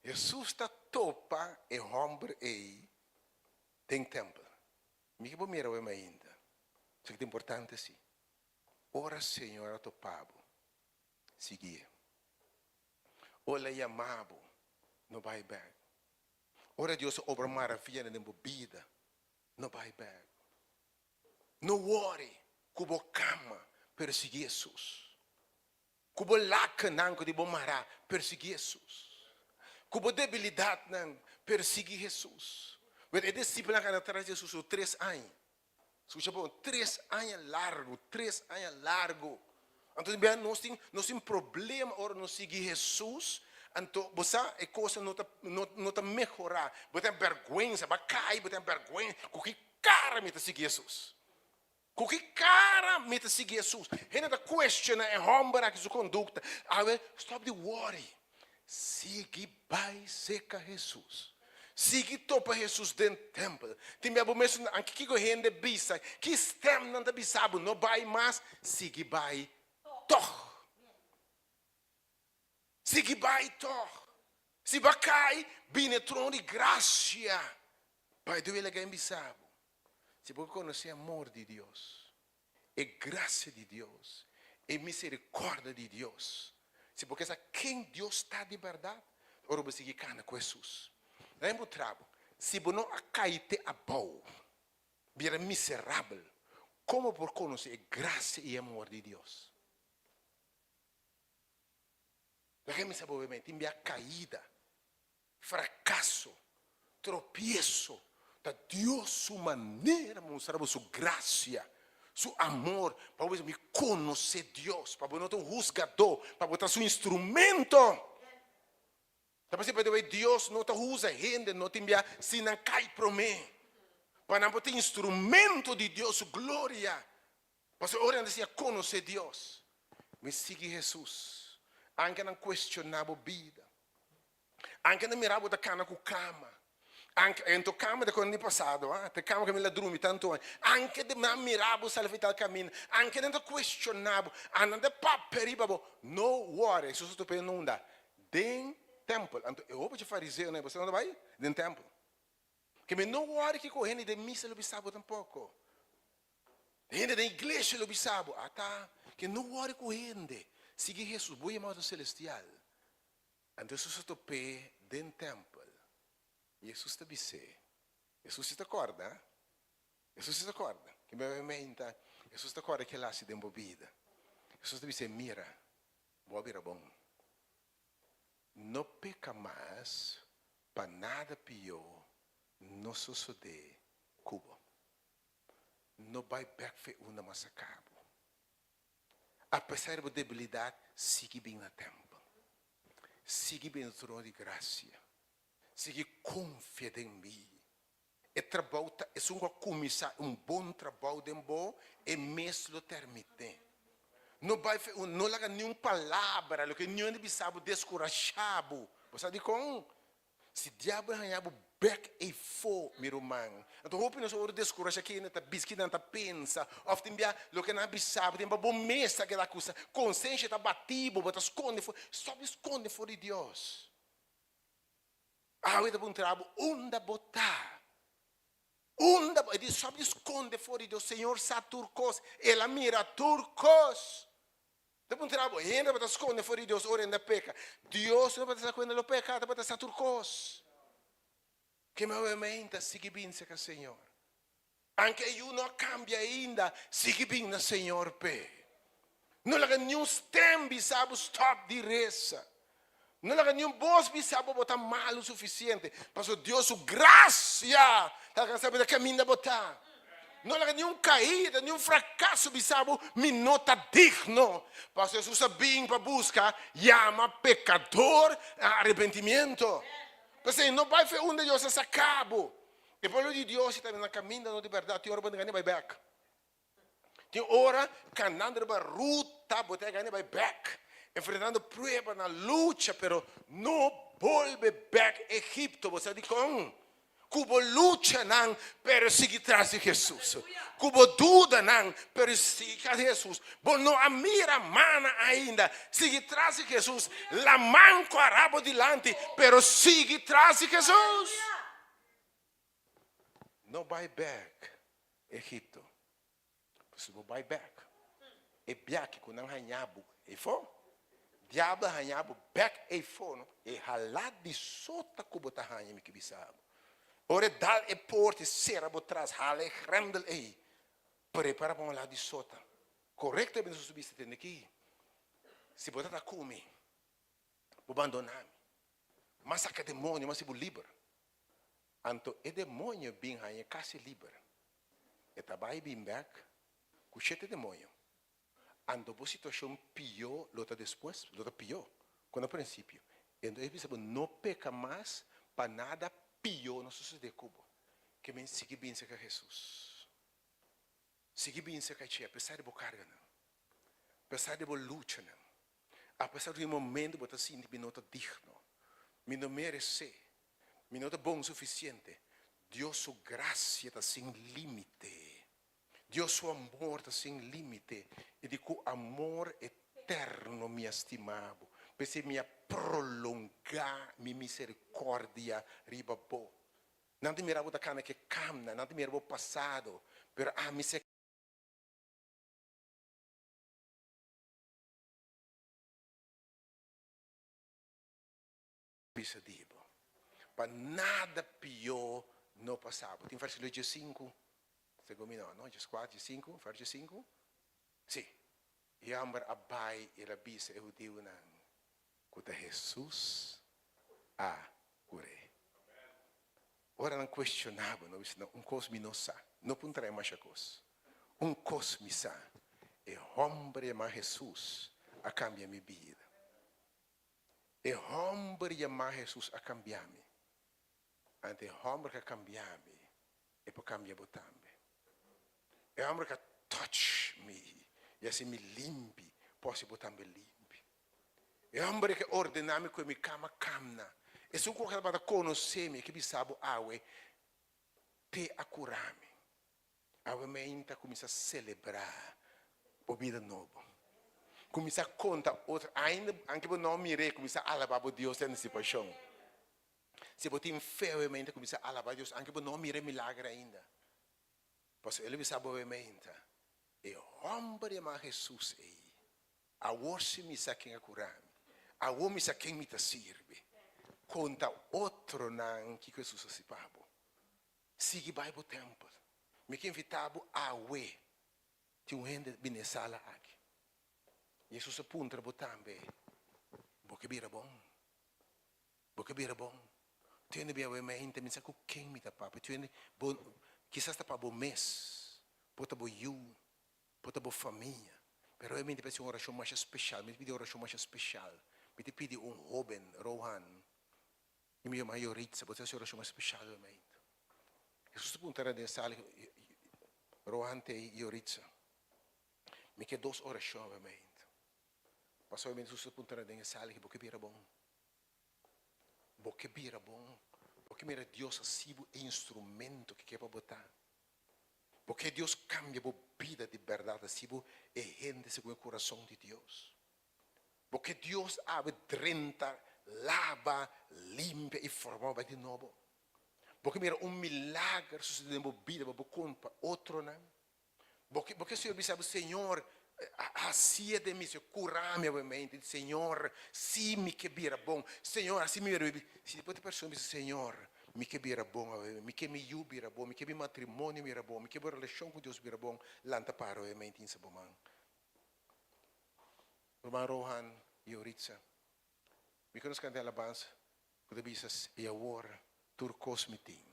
[SPEAKER 3] Jesus está topa e homem aí dentro do templo. Me que mira o ainda. Isso que é importante, sim. Ora, Senhor, topabo. Seguir. Olha, amado, no vai back. Ora Deus obra maravilha na vida. No vai back. No worry. Kubo cama perseguir Jesus. Kubo laca nanco de bomara perseguir Jesus. Kubo debilidade nan perseguir Jesus. Mas é discípula que atrás de Jesus 3 anos. Escucha bom, 3 anos largo, 3 anos largo. Então, bem, nós temos problema ora não seguir Jesus. Então, você é coisa não tá melhorar. Você tem vergonha, vai cair, você tem vergonha. Com que cara me seguir Jesus? Com que cara me seguir Jesus? Ele está questionando e rombando a sua conduta. Stop the worry. Siga vai seca Jesus. Siga topa Jesus dentro do templo. Tem minha bomessa anche que correndo bisa. Que stem não tá bisabo, não vai mais. Siga vai toch. Siga vai toch. Se vai cair, bine trono de graça. Pai do ele é bisabo. Se você conhecer o amor de Deus, a graça de Deus, a misericórdia de Deus, se você sabe quem Deus está de verdade, ora você que cana com Jesus. Lembra o trabalho? Se você não acaite a boa, vira miserável, como por conhecer a graça e amor de Deus? La gente sabe obviamente, tem a caída, fracasso, tropieço. Da Deus sua maneira mostrar sua graça, seu amor, para você me conhecer Deus, para você não ter um juzgador, para botar seu instrumento. Para você Deus não te usa gente, não te envia se não cai para mim. Para não ter instrumento de Deus, sua glória. Para você orar assim a conhecer Deus. Me siga Jesus. Anche não questionar a vida. Anche não mirar a cana com cama. Anche in cama da quando è passato, te cama che me la drumi tanto anche de ma mirabo salvita al cammino, anche dentro questionabo, andando paperi babo, no worry, su sto per non da. Den temple, anto e opo ci fariseo, né, você não vai? Den temple. Che me no worry che correndo de missa lo bisabo tampoco. Gente da igreja lo bisabo, tá, che no worry correndo. Sigue Jesus, boa modo celestial. Anto su sto per den temple. Jesus te disse, Jesus te acorda, Jesus te acorda, che mi mente, Jesus te acorda che lasci tempo vida. Jesus te disse, mira, vou abrir bom. Não peca mais, para nada pior, não sucede cubo. Não vai back uma massacabo. Apesar da debilidade, siga bem na tempo. Siga bem no trono de graça. Siga confia em mim. E trabalho é só começar bom trabalho de bom e mesmo terminar. Não vai não laga nenhuma palavra, o que nenhum de sabe descorajado. Você diz com se diabo arranhava back e for meu irmão. Então hope nós vamos descorajar aqui nesta bisquita nesta pensa. Often bia o que não sabe tem bom mesa aquela coisa. Consciência está batido, bota esconde, só esconde for de Deus. Avete un trabalho, onde botar. Onde, ele só esconde fora de Deus, Senhor, sa turcos, ela mira turcos. Depois um trabalho, ainda botar esconde fora de Deus, ora ainda peca. Deus não pode estar quando ele peca, pode estar turcos. Que meu mente, siga bem, seca Senhor. Anche eu não cambia ainda, siga bem na Senhor, pe. Não laga nenhum tempo, sabe, stop de reza. Não há nenhum bom bisabo botar mal o suficiente. Pastor Deus, sua graça, ela sabe da caminho da botar. Não há nenhum caída, nenhum fracasso bisabo me nota digno. Pastor Jesus sabia para buscar, chama pecador a arrependimento. Pastor, não vai ser onde Deus se acabou. E por de Deus está na caminho de verdade, tem hora para ganhar vai back. Tem hora caminhando para ruta, botar ganhar vai back. Enfrentando prueba na lucha, pero no vuelve back Egipto. Você diz Cubo lucha não, pero sigue tras de Jesus. Cubo duda não, pero sigue tras de Jesus. Bom, não a mira mana ainda, sigue tras de Jesus. La manco arabo dilante, pero sigue tras de Jesus. No vai back Egipto. Você não vai back. E biaki com não hanhabu, e for. Diabo hanhabu back e for, no? E halad de sota cubo tahanya mi kibisabo. Ora dal e porte sera botras hale grendel e. Prepara para lá de sota. Correcto bem subiste tende aqui. Se botar come. Abandonar. Mas a demônio, mas se bu liber. Anto e demônio bem hanha quase liber. E tabai bem back. Cuchete demônio. Ando por situação pior, lota depois, lota pior, quando ao princípio. Então, ele não peca mais para nada pior não suceder cubo. Que me siga bem com Jesus. Siga bem com Tia, apesar de boa carga não. Apesar de boa luta não. Apesar de momento botar assim de minuto digno. Me não merece. Me não é bom o suficiente. Deus sua graça está sem limite. Deus seu amor está sem limite. E de que o amor eterno me estimado. Pese me prolongar minha misericórdia riba bo. Não te mirava da cana que camna, não te mirava o passado. Pero a misericórdia. Para nada pior não passava. Tem versículo 5. Segundo não, 4, 5, versículo 5. Sim. E amar abai e rabisa e o Deus não. Kuta Jesus a cure. Ora não questionava, não cosminosa, não puntra mais a coisa. Cosmisa. E homem mais Jesus a cambiar minha vida. E homem mais Jesus a cambiar-me. Ante homem que cambiar-me, e para cambiar botambe. E homem que touch me, e assim me limpe, posso botambe limpe. E homem que ordenar-me com minha cama camna. E se eu colocar para conhecer-me, que bisabo awe, te a curar-me. Awe meinta começa a celebrar a vida nova. Começa a contar outra, ainda anche eu não mirei, começa a alabar a Deus nessa paixão. Se você tem fé, obviamente, começa a alabar a Deus, anche eu não mirei milagre ainda. Pois ele sabe, obviamente, e homem mais Jesus aí, a você me sa quem a curar-me, a você me sa quem me te serve, conta outro não que Jesus se pabo. Sigue Bible tempo, me que invitavo a we, tem um rende bem sala aqui. Jesus apunta botambe, porque bira bom, porque bira bom. Tiene bem obviamente, me sa com quem me te pabo, tiene bom. Quizás está para o mês, pode para o pode para a família. Pero eu me pedi uma oração mais especial, me pedi uma oração mais especial. Me pedi jovem, Rohan, e minha maioritza, pode ser uma oração mais especial, obviamente. Jesus apontará nessa sala, Rohan e Ioritza. Me quedam 2 orações, obviamente. Mas obviamente Jesus apontará nessa sala, porque bira bom. Porque bira bom. Porque mira Deus assim o instrumento que quer para botar. Porque Deus cambia a vida de verdade assim e gente segundo o coração de Deus. Porque Deus abre 30, lava, limpa e forma de novo. Porque mira milagre sucede na vida para conta outro não. Porque o Senhor sabe, Senhor, assim é de mim, curar-me obviamente, Senhor, se me quebra bom, Senhor, assim me se depois a pessoa diz, Senhor, me quebra bom, me que me jubira bom, me que me matrimônio me bom, me que a relação com Deus me bom, lanta para obviamente em sabomang. Irmão Rohan e Oritza, Mi conosco canta alabanza, quando bisas e awor, turcos meeting.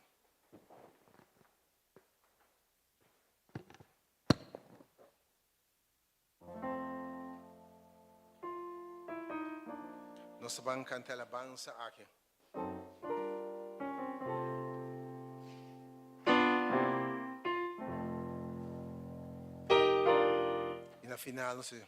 [SPEAKER 3] Nós vamos cantar alabanza aqui. E na final, não sei.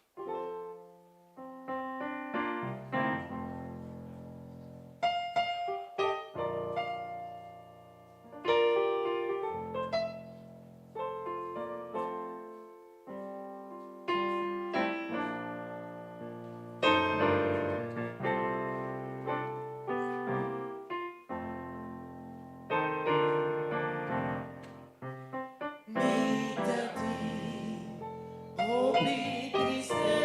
[SPEAKER 1] Meita-te, oh, triste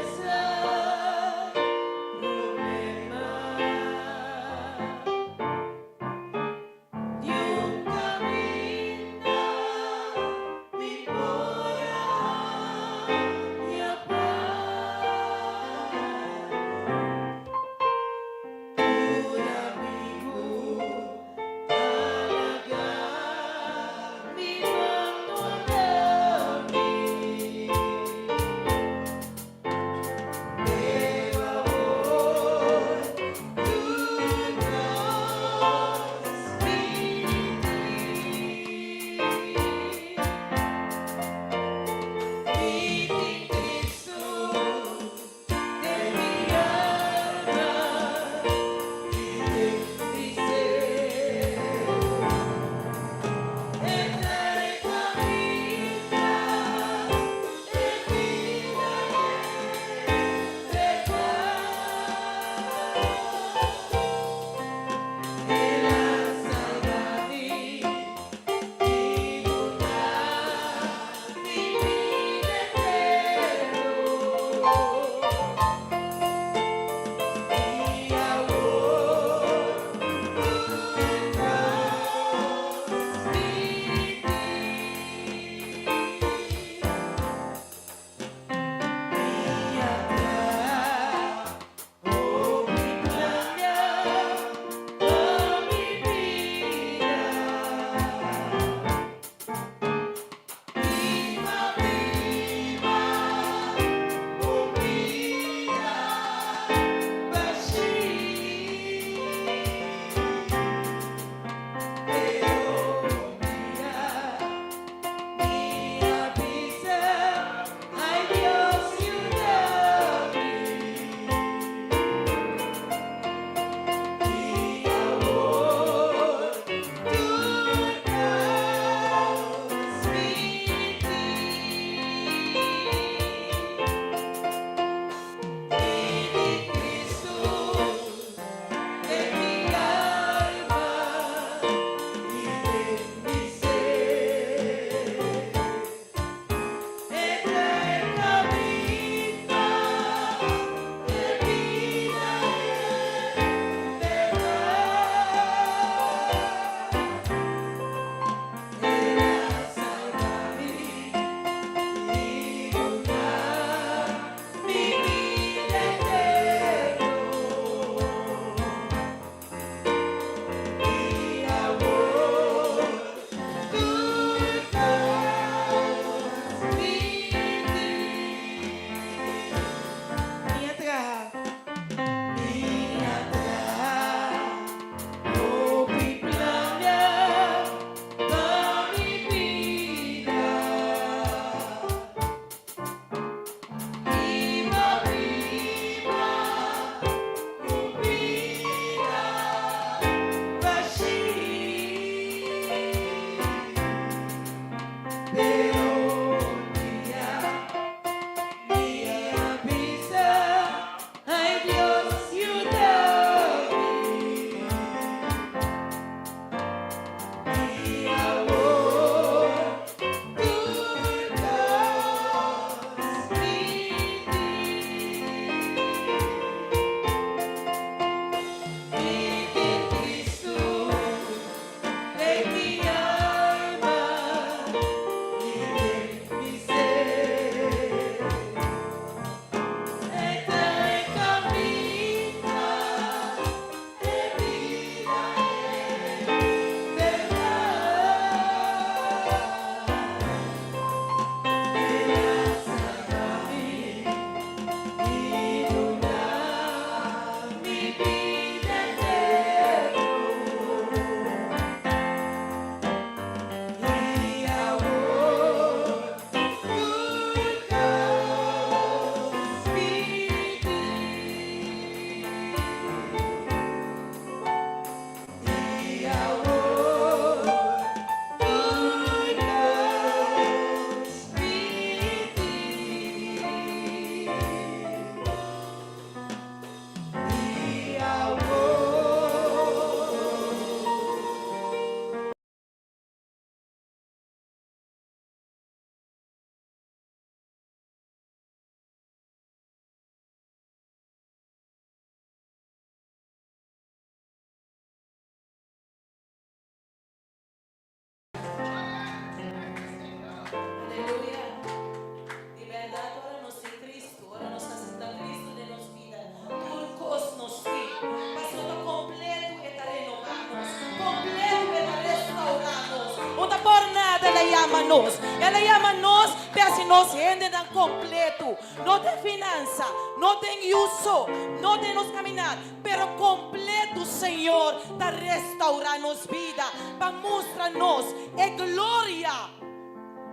[SPEAKER 2] Ela chama nós para se nós rendem completo. Não tem finança, não tem uso, não tem nos caminhar, pero completo, Senhor, para restaurar nos vida, para mostrar nos a glória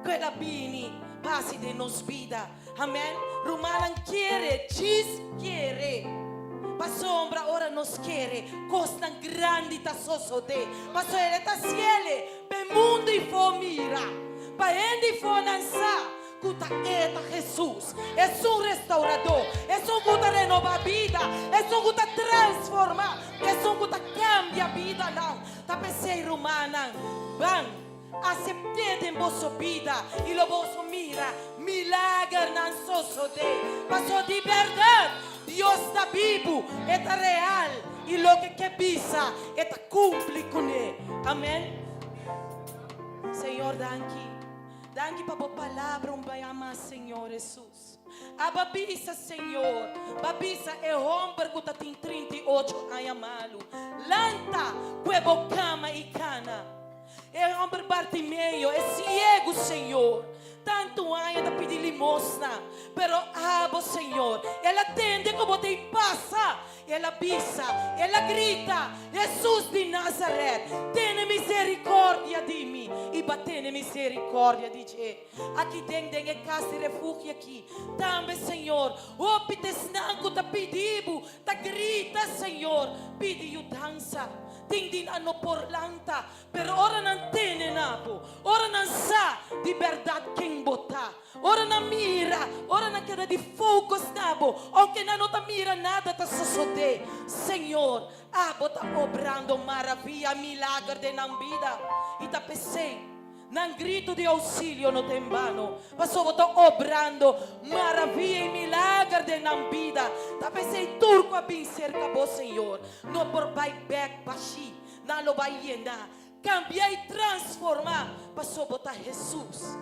[SPEAKER 2] que ela bini passe de nos vida. Amém. Romanan quiere, diz quiere. Pa sombra ora nos quiere, costa grande ta sosode. Pa so ele ta ciele, pe mundo e mira. Pa ende fonanza, cuta eta Jesus. É um restaurador, é um cuta renova a vida, é um cuta transforma, é um cuta cambia a vida não. Ta pensei romana, bang, aceptete em vossa vida e lo vosso mira, milagre não sosode. Passou de verdade. Dios está vivo, está real y lo que pisa está cumple con él. Amén. Señor, danke para tu palabra, bayama, Señor Jesús. A babisa, Señor, babisa é homem que tem 38 anos malo. Lanta, cuebo cama e cana. É homem Bartimeu, é ciego, Senhor. Tanto anos de pedir limosna, pero abo, Senhor, ela atende como te passa, ela avisa, ela grita, Jesus de Nazaré, tenha misericórdia de mim, e batene misericórdia de te. Aqui dentro é casa de refúgio aqui, também, Senhor, o pitesnanco tá pedindo, tá grita, Senhor, pede dança. Tindin ano por lanta, pero ora não tem nabo, ora não sa de verdade quem botar, ora não mira, ora não queda de focus nabo, aunque não tá mira nada tá sosode, Senhor, bota obrando maravilha, milagre de na vida, e tá pensei. Nang grito de auxílio no tem vano, mas só botou obrando maravilha e milagre de na vida. Tá pensei turco a bem cerca bo Senhor, no por back baixi, não lo vai llenar, cambiar e transformar, mas só botar Jesus.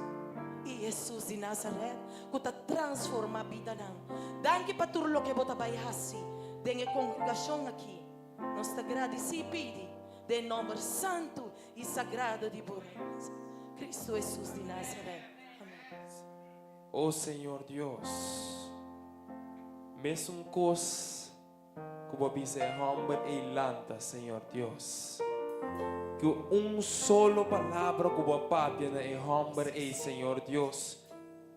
[SPEAKER 2] E Jesus de Nazaré, que tá transformar a vida não. Danke para tudo lo que bota vai assim, dengue congregação aqui, nós te agradecemos e pedi, de nome santo e sagrado de Borges. Cristo Jesús de Nazaret. Amén.
[SPEAKER 4] Oh Senhor Deus, mesmo coisa que você humble e lanta, Senhor Deus, que solo palavra que você papia é humble e Senhor Deus,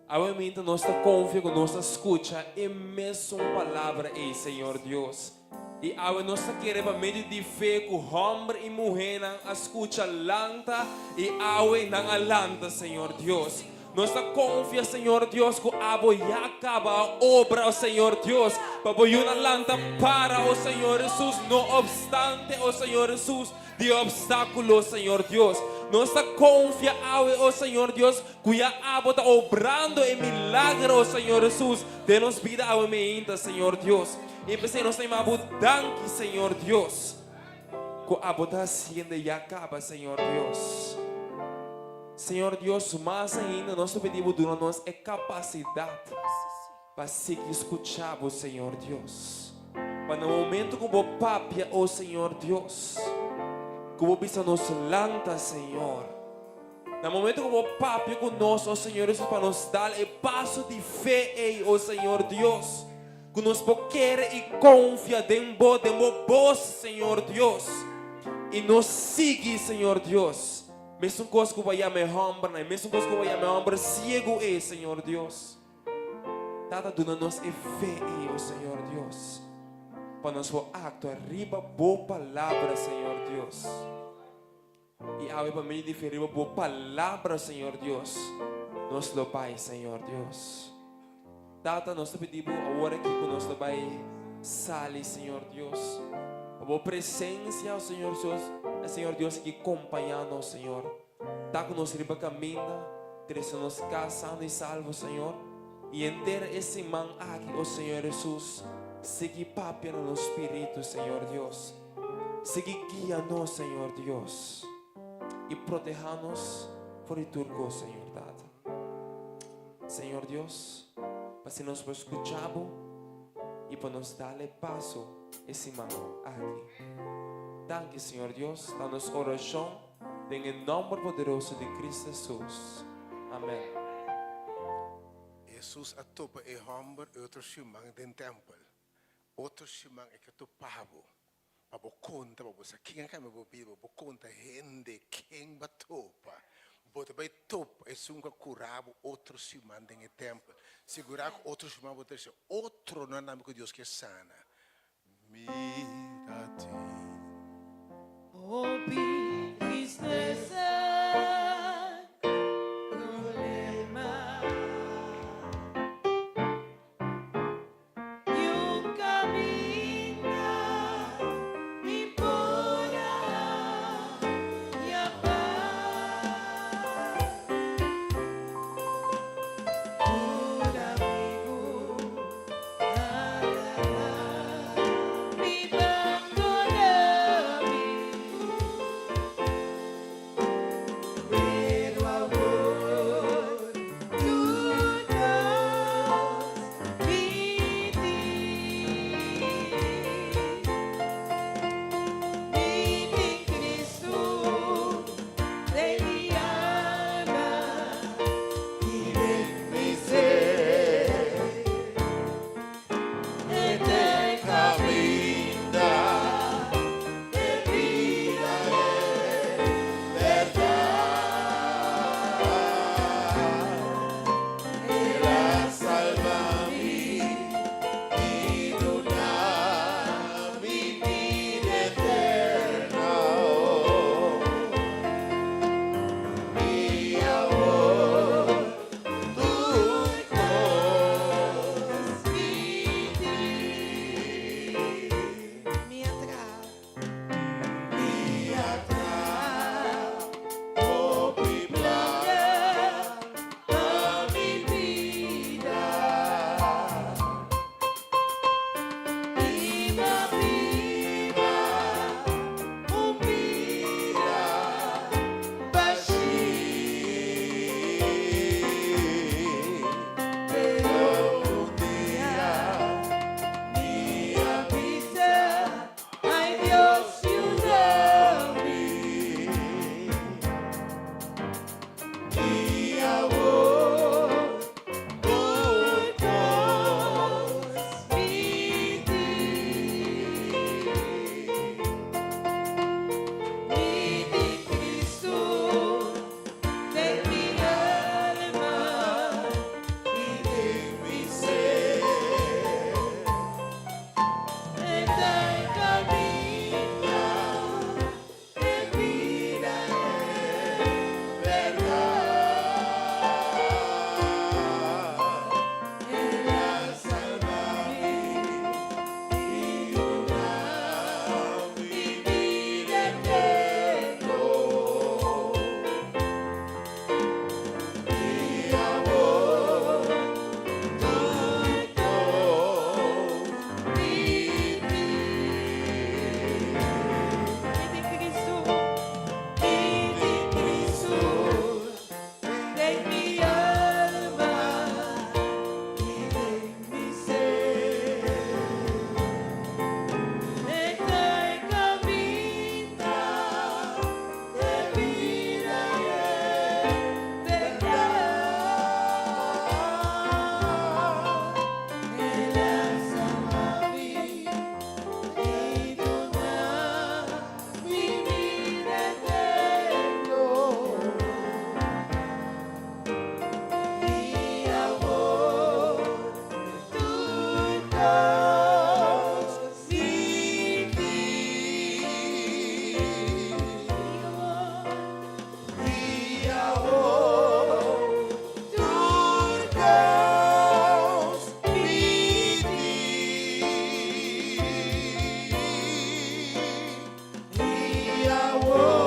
[SPEAKER 4] obviamente nós confia que nós escuta e mesmo palavra e Senhor Deus. E agora nós queremos meio de fé que homem e mulher não escuta lanta e agora não alanta, Senhor Deus. Nós confia, Senhor Deus, que agora já acaba a obra, Senhor Deus, para pôr uma lanta para o Senhor Jesus, não obstante, o Senhor Jesus, de obstáculos, Senhor Deus. Nós confia ao Senhor Deus, que já está obrando em milagre, o Senhor Jesus, de nos vida ao meio, Senhor Deus. E pensei, nós temos danke, Senhor Deus, que a botar haciendo e acaba, Senhor Deus. Senhor Deus, mais ainda, nós pedimos de nós a capacidade para seguir escutar o Senhor Deus. Para no momento que o papia, o Senhor Deus, que o bisa nos lanta, Senhor. No momento que o papia conosco, o Senhor Jesus, para nos dar o passo de fé, o Senhor Deus. Que nos querer e confia dentro de vos, Senhor Deus, e nos siga, Senhor Deus. Mesmo coisa que vai me homem, mesmo coisa que vai me homem ciego Senhor Deus. Tata dando-nos fé, Senhor Deus, para nos acto arriba boa palavra, Senhor Deus. E a para mim diferir boa palavra, Senhor Deus. Nos lo Pai, Senhor Deus. Tata, nós te pedimos agora que nós vai sair, Senhor Deus. A boa presença, Senhor Deus, que acompanhando, Senhor. Tá que nós riba caminha, trazendo nos casando e salvo, Senhor. E inteira esse man aqui, o Senhor Jesus, seguir papia no Espírito, Senhor Deus. Seguir guia-nos, Senhor Deus. E proteja-nos por o turco, Senhor Tata. Senhor Deus, para se nós escucharmos e para nos dar passo esse mão aqui. Danke, Senhor Deus, da nossa oração En el nombre poderoso de Cristo Jesús. Amén.
[SPEAKER 3] Jesus atopa e hamber outro simang den tempel. Outro simang e que tu pavo. Pabo conta pabo sa kinga kami bo bibo bo conta hende king batopa. Bota vai top e sunga curabo outro simang den tempel. Segurar outro simang botar se outro no nome de Deus que sana. Mira-te.
[SPEAKER 1] Oh, tristeza, problema. Y un camino impura y a paz. Un amigo, mi banco de mí. Pero amor, tú das mi Cristo de mi alma y de mi ser, este camino de vida es verdad. Él salva mi vida, mi vida eterna. Mi amor, tú eres mi atrás, oh mi playa, a mi vida. Viva, viva, oh vida, pero un día mi avisa, ay Dios, ayúdame. Mi amor, por todos mi Cristo de mi alma y de mi ser. Está el camino de vida es verdad. Él salva mi vida eterna. Mi amor, tú todos mi Cristo de mi alma y de mi ser. Está el camino de vida y verdad. Él salva mi vida eterna. Mi amor, tú das mi mi amor, tú das mi amor,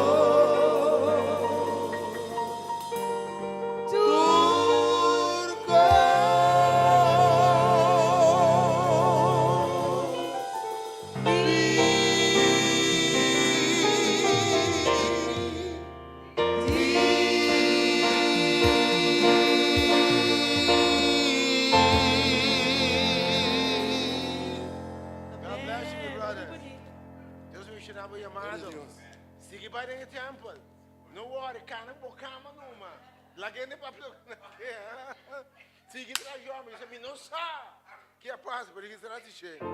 [SPEAKER 5] God bless you, brother. Deus me chamava amado. Siga para o templo.
[SPEAKER 3] No worry, kana bokama numa. Lagi ni papel. Sige tra jovem, isso me não sabe. Que é paz, porque será que chega.